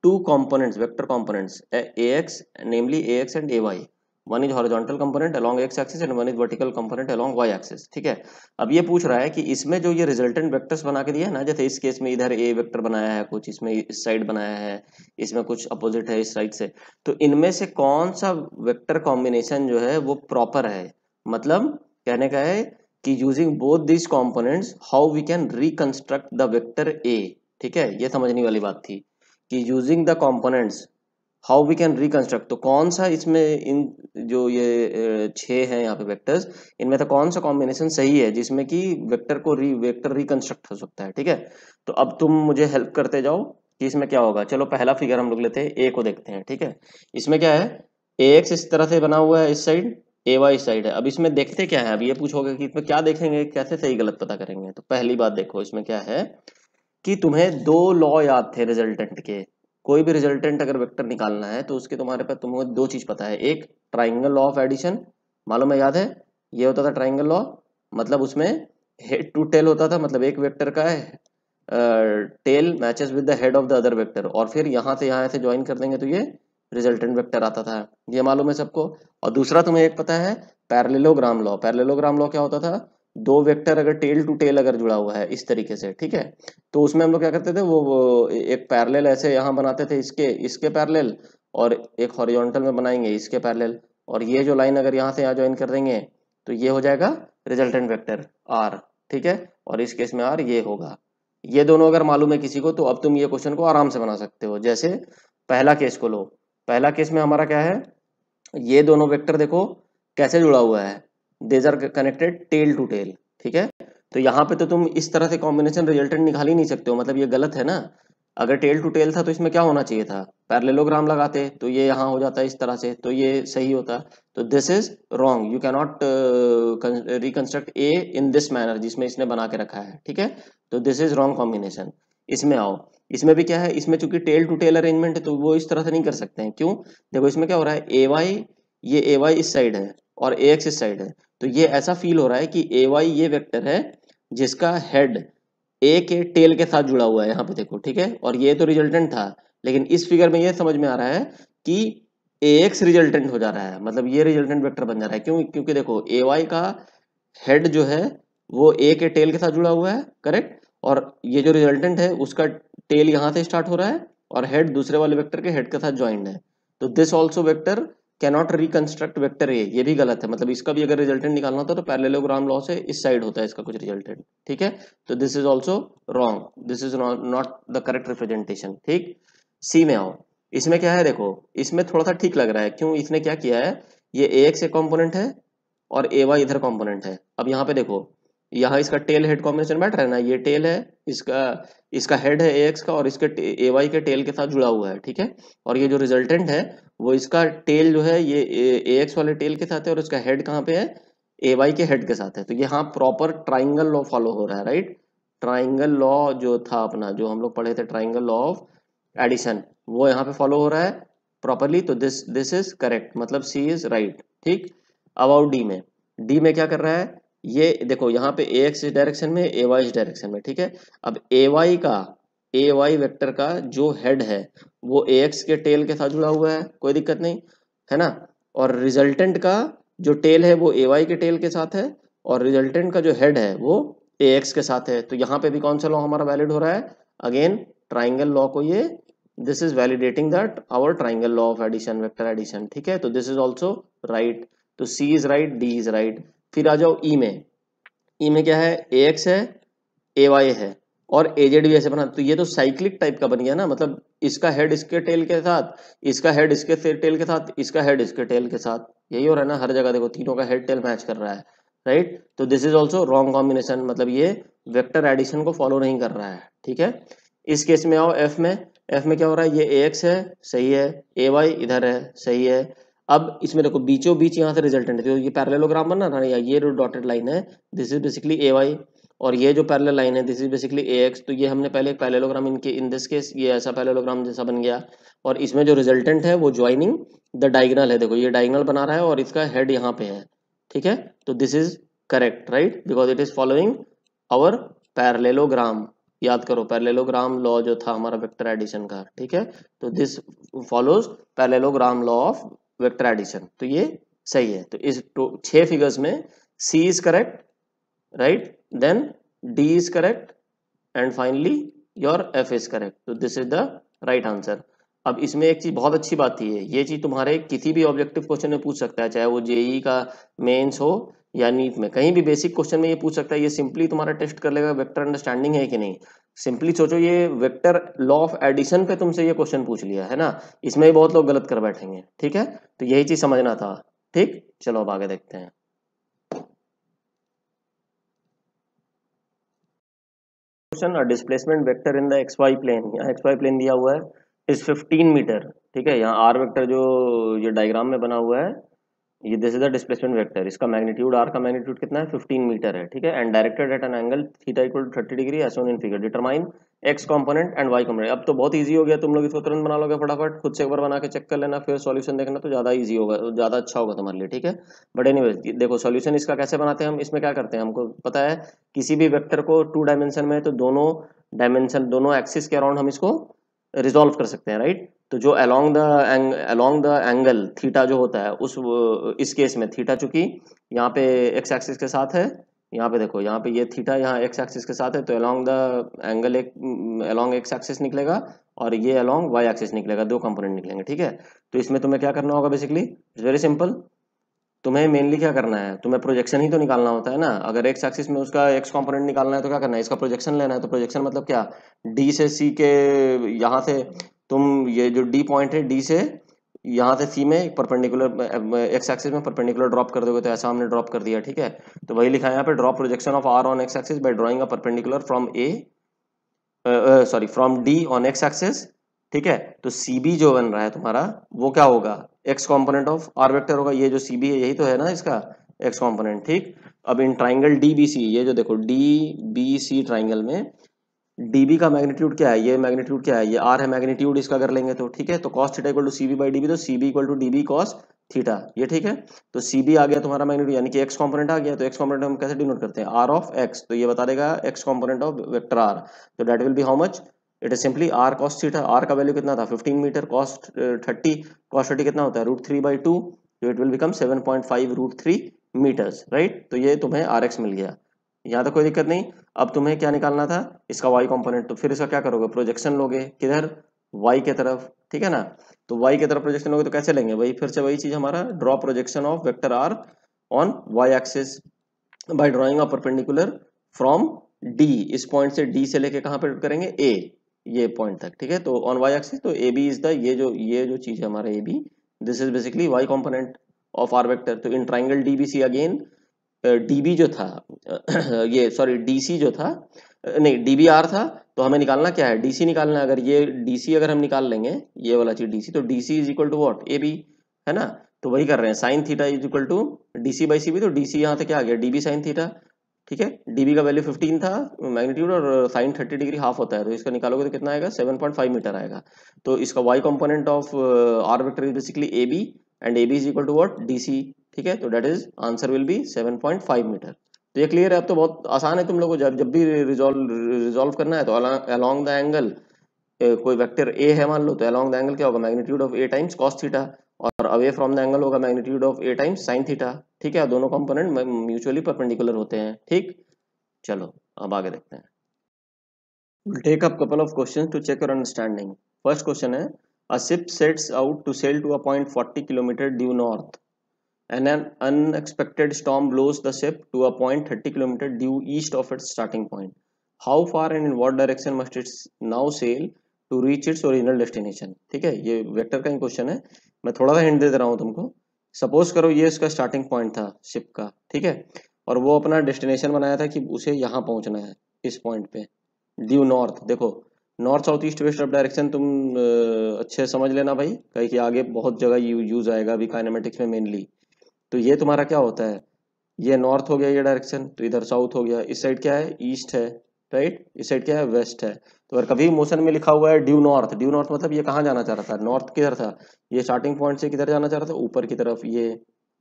two components, vector components, ax, namely ax and ay. One is horizontal component along X axis and one is vertical component along Y axis, ठीक है। अब ये पूछ रहा है कि इसमें जो ये रिजल्टेंट वेक्टर्स बना के दिया है ना, जैसे इस केस में इधर ए वेक्टर बनाया है कुछ, इसमें इस साइड बनाया है, इसमें कुछ अपोजिट है इस साइड से, तो इनमें से कौन सा वेक्टर कॉम्बिनेशन जो है वो प्रॉपर है। मतलब कहने का है कि using both this components how we can reconstruct the vector A, ठीक है। ये समझने वाली बात थी कि using the components how we can reconstruct, तो कौन सा इसमें इन जो ये 6 हैं यहाँ पे वेक्टर्स, इनमें तो कौन सा कॉम्बिनेशन सही है जिसमें कि वेक्टर रिकंस्ट्रक्ट हो सकता है, ठीक है। तो अब तुम मुझे हेल्प करते जाओ कि इसमें क्या होगा। चलो पहला फिगर हम लोग लेते हैं, ए को देखते हैं, ठीक है। इसमें क्या है, ए एक्स इस तरह से बना हुआ है इस साइड, ए वाई इस साइड है। अब इसमें देखते क्या है, अब ये पूछोगे कि इसमें क्या देखेंगे, कैसे सही गलत पता करेंगे। तो पहली बात देखो इसमें क्या है कि तुम्हें दो लॉ याद थे रिजल्टेंट के। कोई भी रिजल्टेंट अगर वेक्टर निकालना है तो उसके तुम्हारे पास तुम्हें दो चीज पता है, एक ट्राइंगल लॉ ऑफ एडिशन मालूम है, याद है, ये होता था ट्राइंगल लॉ, मतलब उसमें हेड टू टेल होता था, मतलब एक वेक्टर का tail matches with the head of the other vector, और फिर यहाँ से यहाँ से ज्वाइन कर देंगे तो ये रिजल्टेंट वेक्टर आता था, ये मालूम है सबको। और दूसरा तुम्हें एक पता है पैरेललोग्राम लॉ। पैरेललोग्राम लॉ क्या होता था, दो वेक्टर अगर टेल टू टेल अगर जुड़ा हुआ है इस तरीके से, ठीक है, तो उसमें हम लोग क्या करते थे, वो एक पैरेलल ऐसे यहाँ बनाते थे, इसके पैरेलल, और एक हॉरिजॉन्टल में बनाएंगे इसके पैरेलल, और ये जो लाइन अगर यहाँ से यहाँ ज्वाइन कर देंगे तो ये हो जाएगा रिजल्टेंट वेक्टर आर, ठीक है। और इस केस में आर ये होगा। ये दोनों अगर मालूम है किसी को तो अब तुम ये क्वेश्चन को आराम से बना सकते हो। जैसे पहला केस को लो, पहला केस में हमारा क्या है, ये दोनों वेक्टर देखो कैसे जुड़ा हुआ है, these are connected tail to tail, ठीक है। तो यहाँ पे तो तुम इस तरह से कॉम्बिनेशन रिजल्टेंट निकाल ही नहीं सकते हो, मतलब ये गलत है ना। अगर टेल टू टेल था तो इसमें क्या होना चाहिए था, पैरेललोग्राम लगाते तो ये यहाँ हो जाता है इस तरह से, तो ये सही होता। तो this is wrong, you can not reconstruct A in this manner जिसमें इसने बना के रखा है, ठीक है। तो दिस इज रॉन्ग कॉम्बिनेशन। इसमें आओ, इसमें भी क्या है, इसमें चूंकि टेल टू टेल अरेंजमेंट है तो वो इस तरह से नहीं कर सकते हैं। क्यों, देखो इसमें क्या हो रहा है, ए वाई, ये ए वाई इस साइड है और ए एक्स इस साइड है, तो ये ऐसा फील हो रहा है कि ए वाई ये वेक्टर है जिसका हेड ए के टेल के साथ जुड़ा हुआ है, यहाँ पे देखो, ठीक है। और ये तो रिजल्टेंट था, लेकिन इस फिगर में ये समझ में आ रहा है कि ए एक्स रिजल्टेंट हो जा रहा है, मतलब ये रिजल्टेंट वेक्टर बन जा रहा है। क्यों, क्योंकि देखो ए वाई का हेड जो है वो ए के टेल के साथ जुड़ा हुआ है, करेक्ट, और ये जो रिजल्टेंट है उसका टेल यहाँ से स्टार्ट हो रहा है और हेड दूसरे वाले वेक्टर के हेड के साथ ज्वाइंड है। तो this also vector cannot reconstruct vector A, ये भी गलत है, मतलब इसका भी अगर रिजल्टेंट निकालना होता तो पैरेललोग्राम लॉ से इस साइड होता है इसका कुछ रिजल्टेंट, ठीक है। तो this is also wrong, this is not the correct representation, ठीक। सी में आओ, इसमें क्या है देखो, इसमें थोड़ा सा ठीक लग रहा है, क्यों? इसने क्या किया है, ये ax एक कंपोनेंट है और ay इधर कंपोनेंट है। अब यहाँ पे देखो, यहाँ इसका टेल हेड कॉम्बिनेशन बैठ रहा है ना, ये टेल है इसका, इसका हेड है ax का और इसके ay के टेल के साथ जुड़ा हुआ है, ठीक है। और ये जो रिजल्टेंट है वो इसका टेल जो है ये ax वाले टेल के साथ है और इसका हेड कहाँ पे है, ay के हेड के साथ है। तो यहाँ प्रॉपर ट्राइंगल लॉ फॉलो हो रहा है, राइट। ट्राइंगल लॉ जो था अपना, जो हम लोग पढ़े थे, ट्राइंगल लॉ ऑफ एडिशन, वो यहाँ पे फॉलो हो रहा है प्रॉपरली। तो दिस इज करेक्ट, मतलब सी इज राइट, ठीक। अबाउट डी में क्या कर रहा है, ये देखो यहाँ पे ए एक्स इस डायरेक्शन में, ए वाई इस डायरेक्शन में, ठीक है। अब ए वाई वेक्टर का जो हेड है वो ए एक्स के टेल के साथ जुड़ा हुआ है, कोई दिक्कत नहीं है ना। और रिजल्टेंट का जो टेल है वो ए वाई के टेल के साथ है और रिजल्टेंट का जो हेड है वो ए एक्स के साथ है। तो यहाँ पे भी कौन सा लॉ हमारा वैलिड हो रहा है, अगेन ट्राइंगल लॉ को ये, this is validating that our triangle law of addition, vector addition, ठीक है। तो दिस इज ऑल्सो राइट। तो C is right, D is right. फिर आ जाओ ई में। ई में क्या है, ए एक्स है, ए वाई है और ए जेड भी ऐसे बना। तो ये तो साइक्लिक टाइप का बन गया ना, मतलब इसका हेड इसके टेल के साथ, इसका हेड इसके टेल के साथ, इसका हेड इसके टेल के साथ, यही हो रहा है ना हर जगह। देखो तीनों का हेड टेल मैच कर रहा है, राइट। तो this is also wrong combination, मतलब ये वेक्टर एडिशन को फॉलो नहीं कर रहा है, ठीक है। इस केस में आओ एफ में। एफ में क्या हो रहा है, ये ए एक्स है, सही है, ए वाई इधर है, सही है। अब इसमें देखो बीचों बीच यहाँ से रिजल्टेंट है, तो ये पैरेललोग्राम बना ना, ये जो डॉटेड लाइन है this is basically A Y और ये जो पैरेलल लाइन है this is basically A X. तो ये हमने पहले एक पैरेललोग्राम इनके, इन दिस केस ये ऐसा पैरेललोग्राम जैसा बन गया। और इसमें जो रिजल्टेंट है वो ज्वाइनिंग द डायगोनल है, देखो ये डायगोनल बना रहा है और इसका हेड यहाँ पे है, ठीक है। तो this is correct, right, because it is following our parallelogram. याद करो पैरेललोग्राम लॉ जो था हमारा वेक्टर एडिशन का, ठीक है। तो this follows parallelogram law of vector addition, तो ये सही है। तो इस 6 फिगर्स में C is correct, right, then D is correct and finally your F is correct. तो this is the right answer. अब इसमें एक चीज बहुत अच्छी बात है, ये चीज तुम्हारे किसी भी ऑब्जेक्टिव क्वेश्चन में पूछ सकता है, चाहे वो जेई का मेंस हो या नीट में, कहीं भी बेसिक क्वेश्चन में ये पूछ सकता है। ये सिंपली तुम्हारा टेस्ट कर लेगा वेक्टर अंडरस्टैंडिंग है कि नहीं। सिंपली सोचो ये वेक्टर लॉ ऑफ एडिशन पे तुमसे ये क्वेश्चन पूछ लिया है ना, इसमें ही बहुत लोग गलत कर बैठेंगे, ठीक है। तो यही चीज समझना था, ठीक। चलो अब आगे देखते हैं। Displacement vector in the X Y plane, यहाँ एक्स वाई प्लेन दिया हुआ है इज 15 मीटर, ठीक है। यहाँ आर वेक्टर जो ये डायग्राम में बना हुआ है, ये this is the displacement vector, इसका मैग्नीट्यूड आर का मैग्नीट्यूड कितना है, 15 मीटर है, ठीक है। And directed at an angle theta equal to 30 degree as shown in figure. Determine X component and Y component. अब तो बहुत इजी हो गया, तुम लोग इसको तुरंत बना लोगे फटाफट, खुद से एक बार बना के चेक कर लेना, फिर सॉल्यूशन देखना, तो ज्यादा इजी होगा, ज्यादा अच्छा होगा तुम्हारे लिए, ठीक है। बट एनीवेज देखो सॉल्यूशन इसका कैसे बनाते हैं हम। इसमें क्या करते हैं, हमको पता है किसी भी वेक्टर को 2 डायमेंशन में, तो दोनों डायमेंशन, दोनों एक्सिस के अराउंड हम इसको रिजॉल्व कर सकते हैं, राइट। तो जो अलोंग द एंगल थीटा जो होता है, उस इस केस में थीटा चूंकि यहाँ पे एक्स एक्सिस के साथ है, यहाँ पे देखो यहाँ पे ये थीटा यहाँ एक्स एक्सिस के साथ है, तो अलोंग द एंगल एक अलोंग एक्स एक्सिस निकलेगा और ये अलोंग वाई एक्सिस निकलेगा, 2 कंपोनेंट निकलेंगे, ठीक है। तो इसमें तुम्हें क्या करना होगा, बेसिकली इट्स वेरी सिंपल। तुम्हें मेनली क्या करना है, तुम्हें प्रोजेक्शन ही तो निकालना होता है ना। अगर एक्स एक्सिस में उसका एक्स कंपोनेंट निकालना है तो क्या करना है, इसका प्रोजेक्शन लेना है। तो प्रोजेक्शन मतलब क्या, डी से सी के, यहाँ से तुम ये जो डी पॉइंट है, डी से यहाँ से सी में परपेंडिकुलर एक्स एक्सिस में परपेंडिकुलर ड्रॉप कर दोगे, तो ऐसा हमने ड्रॉप कर दिया, ठीक है। तो वही लिखा है यहाँ पे, drop projection of R on X axis by drawing a perpendicular from A, sorry from D on X axis, ठीक है। तो सी बी जो बन रहा है तुम्हारा वो क्या होगा, X component of R vector होगा। ये जो सी बी है यही तो है ना इसका एक्स कॉम्पोनेंट, ठीक। अब in triangle D B C, ये जो देखो डी बी सी ट्राइंगल में डीबी का मैग्नीट्यूड क्या है, ये मैग्नीट्यूड क्या है, ये आर है मैग्नीट्यूड इसका कर लेंगे तो, ठीक है। तो cos theta equal to CB by DB, तो CB equal to DB cos theta, ये ठीक है। तो सीबी आ गया तुम्हारा मैग्नीट्यूड, यानी कि एक्स कंपोनेंट आ गया। तो एक्स कंपोनेंट हम कैसे डिनोट करते हैं, आर ऑफ एक्स, तो ये बता देगा X component of vector R. तो that will be how much, it is simply R cos theta. R का वैल्यू कितना था 15 मीटर, कॉस 30, कॉस 30 कितना होता है √3/2, तो it will become 7.5 √3 meters, right. तो ये तुम्हें आर एक्स मिल गया, यहाँ तक कोई दिक्कत नहीं। अब तुम्हें क्या निकालना था, इसका वाई कंपोनेंट। तो फिर इसका क्या करोगे, प्रोजेक्शन लोगे किधर, वाई के तरफ, ठीक है ना। तो वाई के तरफ प्रोजेक्शन लोगे तो कैसे लेंगे, वही फिर से वही चीज हमारा, draw projection of vector R on Y axis by drawing a perpendicular from D, इस पॉइंट से डी से लेके कहां पे करेंगे, ए, ये पॉइंट तक, ठीक है। तो ऑन वाई एक्सिस तो ए बी इज द ये जो चीज है हमारा A B, this is basically Y component of R vector. तो in triangle DBC again DB जो था ये सॉरी डीसी जो था नहीं डीबी आर था, तो हमें निकालना क्या है, डीसी निकालना है। अगर ये डीसी अगर हम निकाल लेंगे ये वाला चीज डीसी, तो DC is equal to what, A B, है ना। तो वही कर रहे हैं, sine theta is equal to DC by C B. तो डीसी यहाँ से क्या आ गया, डीबी साइन थीटा, ठीक है। डीबी का वैल्यू 15 था मैग्नीट्यूड, और साइन 30 डिग्री हाफ होता है, तो इसका निकालोगे तो कितना आएगा, 7.5 मीटर आएगा। तो इसका Y component of R vector is basically A B, and A B is equal to what, DC, ठीक है। तो that is answer will be 7.5 meter. तो ये क्लियर है, अब तो बहुत आसान है। तुम लोगों को जब भी रिजॉल्व करना है तो अलोंग द एंगल, कोई वेक्टर ए है मान लो, तो अलोंग द एंगल क्या होगा, magnitude of A times cos theta, और अवे फ्रॉम द एंगल होगा magnitude of A times sine theta, ठीक है। दोनों कंपोनेंट म्यूचुअली परपेंडिकुलर होते हैं, ठीक। चलो अब आगे देखते हैं। We'll take up couple of questions to check your understanding. First question है, a ship sets out to sail to a point 40 km due north, and an unexpected storm blows the ship to a point 30 km due east of its starting point. How far and in what direction must it now sail to reach its original destination? ठीक है, ये vector का ही question है। मैं थोड़ा सा hint दे रहा हूँ तुमको। सपोज करो ये इसका स्टार्टिंग पॉइंट था शिप का, ठीक है, और वो अपना डेस्टिनेशन बनाया था कि उसे यहाँ पहुंचना है इस पॉइंट पे, ड्यू नॉर्थ। देखो north south east west of direction तुम अच्छे समझ लेना भाई, कहीं कि आगे बहुत जगह यूज आएगा अभी काइनेमेटिक्स में मेनली। तो ये तुम्हारा क्या होता है, ये नॉर्थ हो गया ये डायरेक्शन, तो इधर साउथ हो गया, इस साइड क्या है, ईस्ट है, राइट, इस साइड क्या है, वेस्ट है। तो अगर कभी मोशन में लिखा हुआ है ड्यू नॉर्थ, ड्यू नॉर्थ मतलब ये कहाँ जाना चाह रहा था, नॉर्थ किधर था, ये स्टार्टिंग पॉइंट से किधर जाना चाह रहा था, ऊपर की तरफ ये,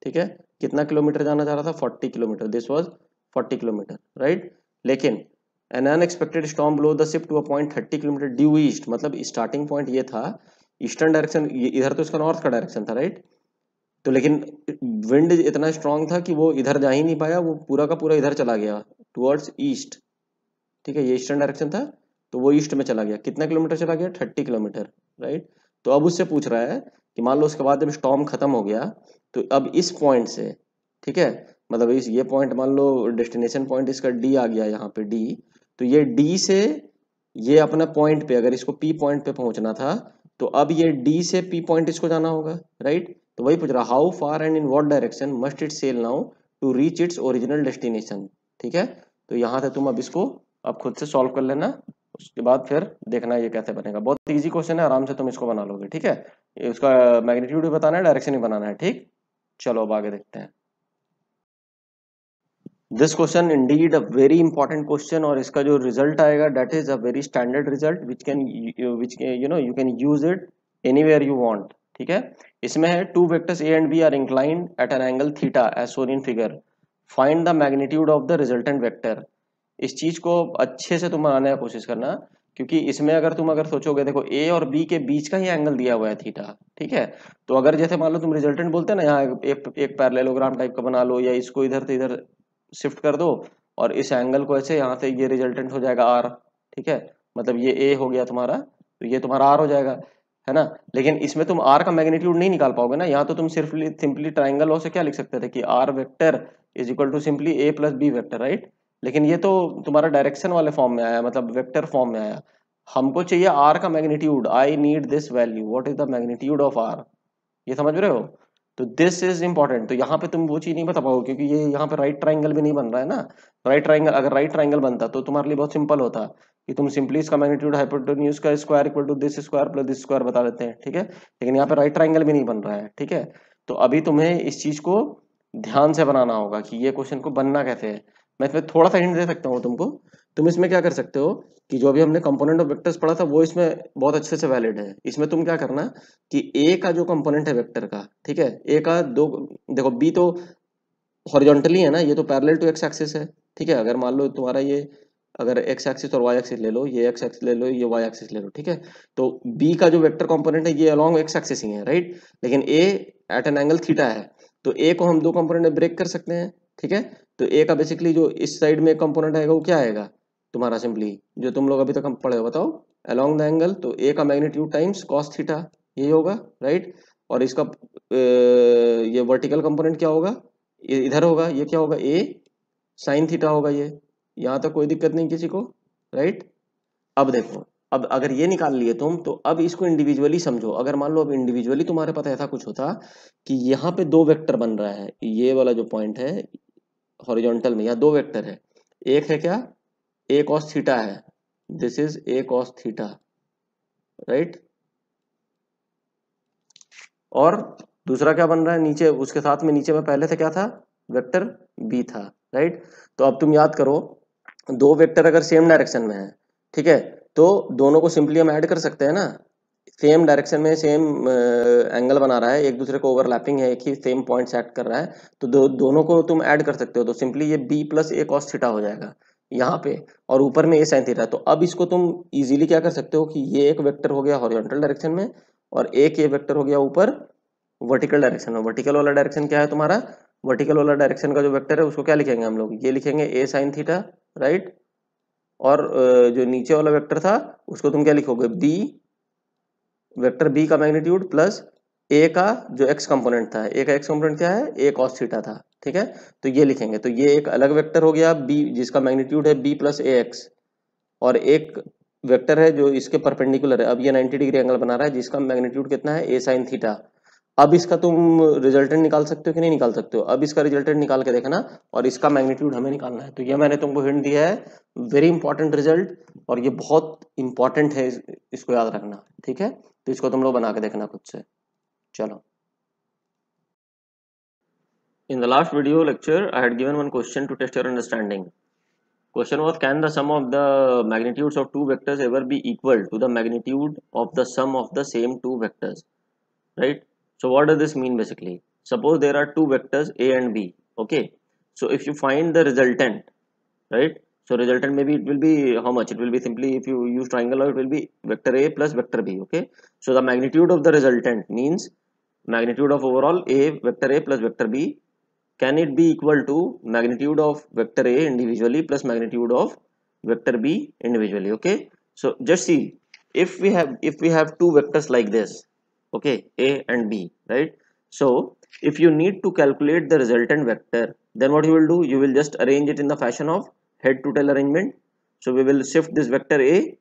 ठीक है। कितना किलोमीटर जाना चाह रहा था, 40 kilometre, this was 40 kilometre, right. लेकिन an unexpected storm blow the ship to a point 30 kilometre due east, मतलब स्टार्टिंग पॉइंट ये था ईस्टर्न डायरेक्शन, इधर तो इसका नॉर्थ का डायरेक्शन था, राइट। तो लेकिन विंड इतना स्ट्रांग था कि वो इधर जा ही नहीं पाया, वो पूरा का पूरा इधर चला गया टुवर्ड्स ईस्ट, ठीक है। ये ईस्टर्न डायरेक्शन था, तो वो ईस्ट में चला गया, कितना किलोमीटर चला गया, 30 किलोमीटर, राइट। तो अब उससे पूछ रहा है कि मान लो उसके बाद जब स्टॉर्म खत्म हो गया, तो अब इस पॉइंट से, ठीक है, मतलब इस ये पॉइंट मान लो डेस्टिनेशन पॉइंट इसका डी आ गया यहाँ पे डी, तो ये डी से ये अपना पॉइंट पे, अगर इसको पी पॉइंट पे पहुंचना था, तो अब ये डी से पी पॉइंट इसको जाना होगा, राइट। तो वही पूछ रहा, how far and in what direction must it sail now to reach its original destination, ठीक है। तो यहाँ से तुम अब इसको अब खुद से सॉल्व कर लेना, उसके बाद फिर देखना ये कैसे बनेगा। बहुत इजी क्वेश्चन है, आराम से तुम इसको बना लोगे, ठीक है। उसका मैग्नीट्यूड भी बताना है, डायरेक्शन भी बनाना है, ठीक। चलो अब आगे देखते हैं। This question indeed a very important question, और इसका जो रिजल्ट आएगा that is a very standard result which you can use it anywhere you want, ठीक है। इसमें है two vectors A and B are inclined at an angle theta as shown in figure, find the magnitude of the resultant vector. इस चीज को अच्छे से तुम बनाने का कोशिश करना, क्योंकि इसमें अगर तुम सोचोगे, देखो ए और बी के बीच का ही एंगल दिया हुआ है थीटा, ठीक है। तो अगर जैसे मान लो तुम रिजल्टेंट बोलते हैं ना, यहाँ एक पैरेललोग्राम टाइप का बना लो, या इसको इधर से इधर शिफ्ट कर दो, और इस एंगल को ऐसे यहाँ से ये रिजल्टेंट हो जाएगा आर, ठीक है। मतलब ये ए हो गया तुम्हारा, तो ये तुम्हारा आर हो जाएगा, है ना। लेकिन इसमें तुम आर का मैग्नीट्यूड नहीं निकाल पाओगे ना, यहाँ तो तुम सिंपली ट्राइंगल लॉ से क्या लिख सकते थे कि R vector is equal to simply A plus B vector, right. लेकिन ये तो तुम्हारा डायरेक्शन वाले फॉर्म में आया, मतलब वेक्टर फॉर्म में आया। हमको चाहिए आर का magnitude, I need this value, what is the magnitude of R, ये समझ रहे हो। तो दिस इज इंपॉर्टेंट। तो यहाँ पे तुम वो चीज नहीं बता पाओगे, क्योंकि ये यहाँ पे राइट ट्राइंगल भी नहीं बन रहा है ना। राइट ट्राइंगल, अगर राइट ट्राइंगल बनता तो तुम्हारे लिए बहुत सिंपल होता कि तुम सिंपली इसका मैग्नीट्यूड हाइपोटेन्यूज का square equal to this square plus this square बता देते हैं, ठीक है। लेकिन यहाँ पे राइट ट्राइंगल भी नहीं बन रहा है, ठीक है। तो अभी तुम्हें इस चीज को ध्यान से बनाना होगा कि ये क्वेश्चन को बनना कैसे है। मैं इसमें थोड़ा सा हिंट दे सकता हूँ तुमको। तुम इसमें क्या कर सकते हो कि जो अभी हमने कंपोनेंट ऑफ वेक्टर्स पढ़ा था वो इसमें बहुत अच्छे से वैलिड है। इसमें तुम क्या करना कि ए का जो कंपोनेंट है वेक्टर का, ठीक है, ए का दो, देखो बी तो हॉरिजॉन्टली है ना, ये तो पैरेलल टू एक्स एक्सिस है, ठीक है। अगर मान लो तुम्हारा ये, अगर एक्स एक्सिस और वाई एक्सिस ले लो, ये एक्स एक्सिस ले लो, ये वाई एक्सिस ले लो, ठीक है। तो बी का जो वेक्टर कंपोनेंट है ये अलोंग एक्स एक्सिस ही है, राइट। लेकिन ए एट एन एंगल थीटा है, तो ए को हम दो कंपोनेंट में ब्रेक कर सकते हैं, ठीक है। तो ए का बेसिकली जो इस साइड में कंपोनेंट आएगा वो क्या आएगा तुम्हारा, सिंपली जो तुम लोग अभी तक हम पढ़े हो, बताओ, अलोंग द एंगल, तो ए का मैग्नीट्यूड टाइम्स कॉस थीटा, यही होगा, राइट। और इसका ये वर्टिकल कंपोनेंट क्या होगा, इधर होगा, ये क्या होगा, ए साइन थीटा होगा। ये यहाँ तक कोई दिक्कत नहीं किसी को, राइट। अब देखो अब अगर ये निकाल लिए तुम, तो अब इसको इंडिविजुअली समझो। अगर मान लो अब इंडिविजुअली तुम्हारे पास ऐसा कुछ होता कि यहाँ पे दो वेक्टर बन रहा है, ये वाला जो पॉइंट है हॉरिजॉन्टल में, या दो वेक्टर है, एक है क्या, a cos थीटा है, this is a cos theta, right, और दूसरा क्या बन रहा है नीचे, उसके साथ में नीचे में पहले से क्या था, वेक्टर b था, राइट। तो अब तुम याद करो, दो वेक्टर अगर सेम डायरेक्शन में है, ठीक है, तो दोनों को सिंपली हम ऐड कर सकते हैं ना, सेम डायरेक्शन में सेम एंगल बना रहा है, एक दूसरे को ओवरलैपिंग है, एक ही सेम पॉइंट सेट कर रहा है, तो दोनों को तुम ऐड कर सकते हो, तो सिंपली ये b plus a cos theta हो जाएगा यहाँ पे, और ऊपर में a sin थीटा। तो अब इसको तुम इजीली क्या कर सकते हो कि ये एक वेक्टर हो गया हॉरिजॉन्टल डायरेक्शन में, और एक ये वेक्टर हो गया ऊपर वर्टिकल डायरेक्शन में। वर्टिकल वाला डायरेक्शन क्या है तुम्हारा, वर्टिकल वाला डायरेक्शन का जो वेक्टर है उसको क्या लिखेंगे हम लोग, ये लिखेंगे a sin थीटा, राइट, और जो नीचे वाला वेक्टर था उसको तुम क्या लिखोगे, b, वेक्टर b का मैग्नीट्यूड प्लस a का जो x कंपोनेंट था, a का x कंपोनेंट क्या है, a cos थीटा था, ठीक है, तो ये लिखेंगे। तो ये एक अलग वेक्टर हो गया b, जिसका मैग्नीट्यूड है b प्लस ax, और एक वेक्टर है जो इसके परपेंडिकुलर है, अब ये 90 डिग्री एंगल बना रहा है, जिसका मैग्नीट्यूड कितना है, a sin थीटा। अब इसका तुम रिजल्टेंट निकाल सकते हो कि नहीं निकाल सकते हो, अब इसका रिजल्टेंट निकाल के देखना, और इसका मैग्नीट्यूड हमें निकालना है। तो ये मैंने तुमको हिंट दिया है, वेरी इंपॉर्टेंट रिजल्ट, और ये बहुत इंपॉर्टेंट है, इसको याद रखना, ठीक है। तो इसको तुम लोग बना के देखना खुद से। चलो, in the last video lecture I had given one question to test your understanding. Question was, can the sum of the magnitudes of two vectors ever be equal to the magnitude of the sum of the same two vectors, right? So what does this mean basically? Suppose there are two vectors a and b, okay, so if you find the resultant, right, so resultant maybe it will be how much, it will be simply, if you use triangle law, it will be vector a plus vector b, okay. So the magnitude of the resultant means magnitude of overall a, vector a plus vector b, can it be equal to magnitude of vector a individually plus magnitude of vector b individually, okay. So just see, if we have two vectors like this, okay, a and b, right. So if you need to calculate the resultant vector, then what you will do, you will just arrange it in the fashion of head to tail arrangement. So we will shift this vector a,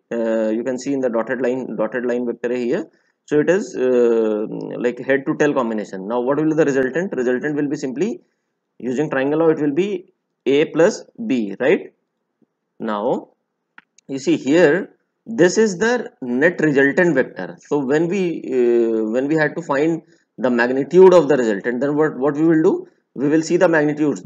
you can see in the dotted line vector a here. So it is like head to tail combination. Now what will be the resultant? Resultant will be simply, using triangle law, it will be a plus b, right. Now you see here, this is the net resultant vector. So when we had to find the magnitude of the resultant, then what we will do, we will see the magnitudes.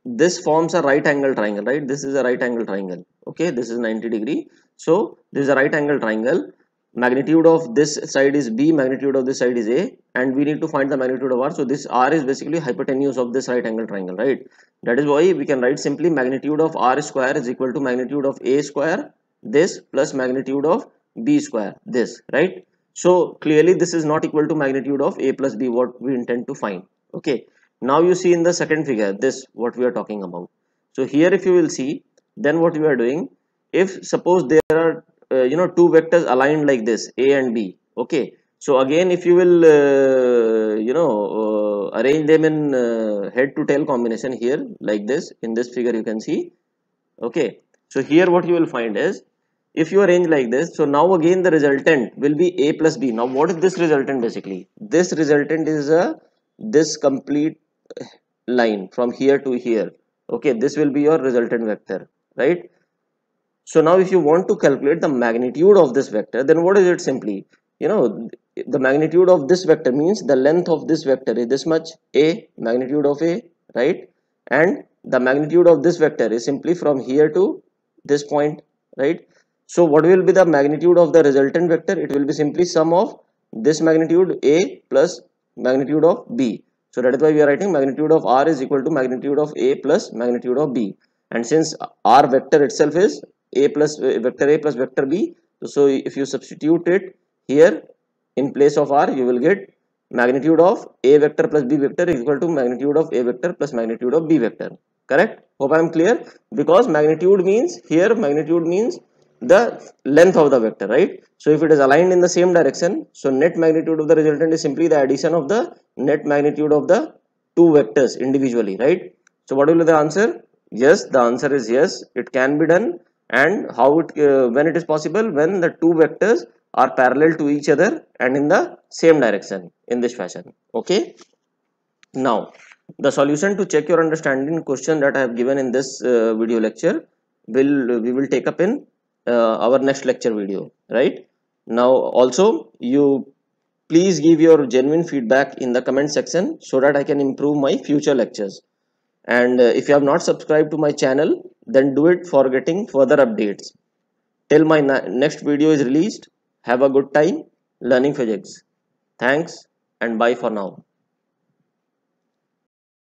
This forms a right angle triangle, right, this is a right angle triangle, okay, this is 90 degree. So this is a right angle triangle, magnitude of this side is b, magnitude of this side is a, and we need to find the magnitude of r. So this r is basically hypotenuse of this right angle triangle, right. That is why we can write simply magnitude of r square is equal to magnitude of a square, this, plus magnitude of b square, this, right. So clearly this is not equal to magnitude of a plus b, what we intend to find, okay. Now you see in the second figure, this what we are talking about. So here if you will see, then what we are doing, if suppose there are two vectors aligned like this, a and b, okay. So again, if you will arrange them in head to tail combination here like this, in this figure you can see, okay. So here what you will find is, if you arrange like this, so now again the resultant will be a plus b. Now what is this resultant basically? This resultant is this complete line from here to here, okay, this will be your resultant vector, right. So now if you want to calculate the magnitude of this vector, then what is it? Simply, the magnitude of this vector means the length of this vector is this much, a, magnitude of a, right, and the magnitude of this vector is simply from here to this point, right. So what will be the magnitude of the resultant vector? It will be simply sum of this magnitude a plus magnitude of b. So that is why we are writing magnitude of r is equal to magnitude of a plus magnitude of b. And since r vector itself is a plus vector b, so if you substitute it here in place of r, you will get magnitude of a vector plus b vector is equal to magnitude of a vector plus magnitude of b vector. Correct? Hope I am clear. Because magnitude means the length of the vector, right. So if it is aligned in the same direction, so net magnitude of the resultant is simply the addition of the net magnitude of the two vectors individually, right. So what will be the answer? Yes, the answer is yes, it can be done. and how it when it is possible, when the two vectors are parallel to each other and in the same direction in this fashion. Okay, now the solution to check your understanding question that I have given in this video lecture we will take up in our next lecture video, right? Now also, you please give your genuine feedback in the comment section so that I can improve my future lectures. And if you have not subscribed to my channel, then do it for getting further updates. Till my next video is released, have a good time learning physics. Thanks and bye for now.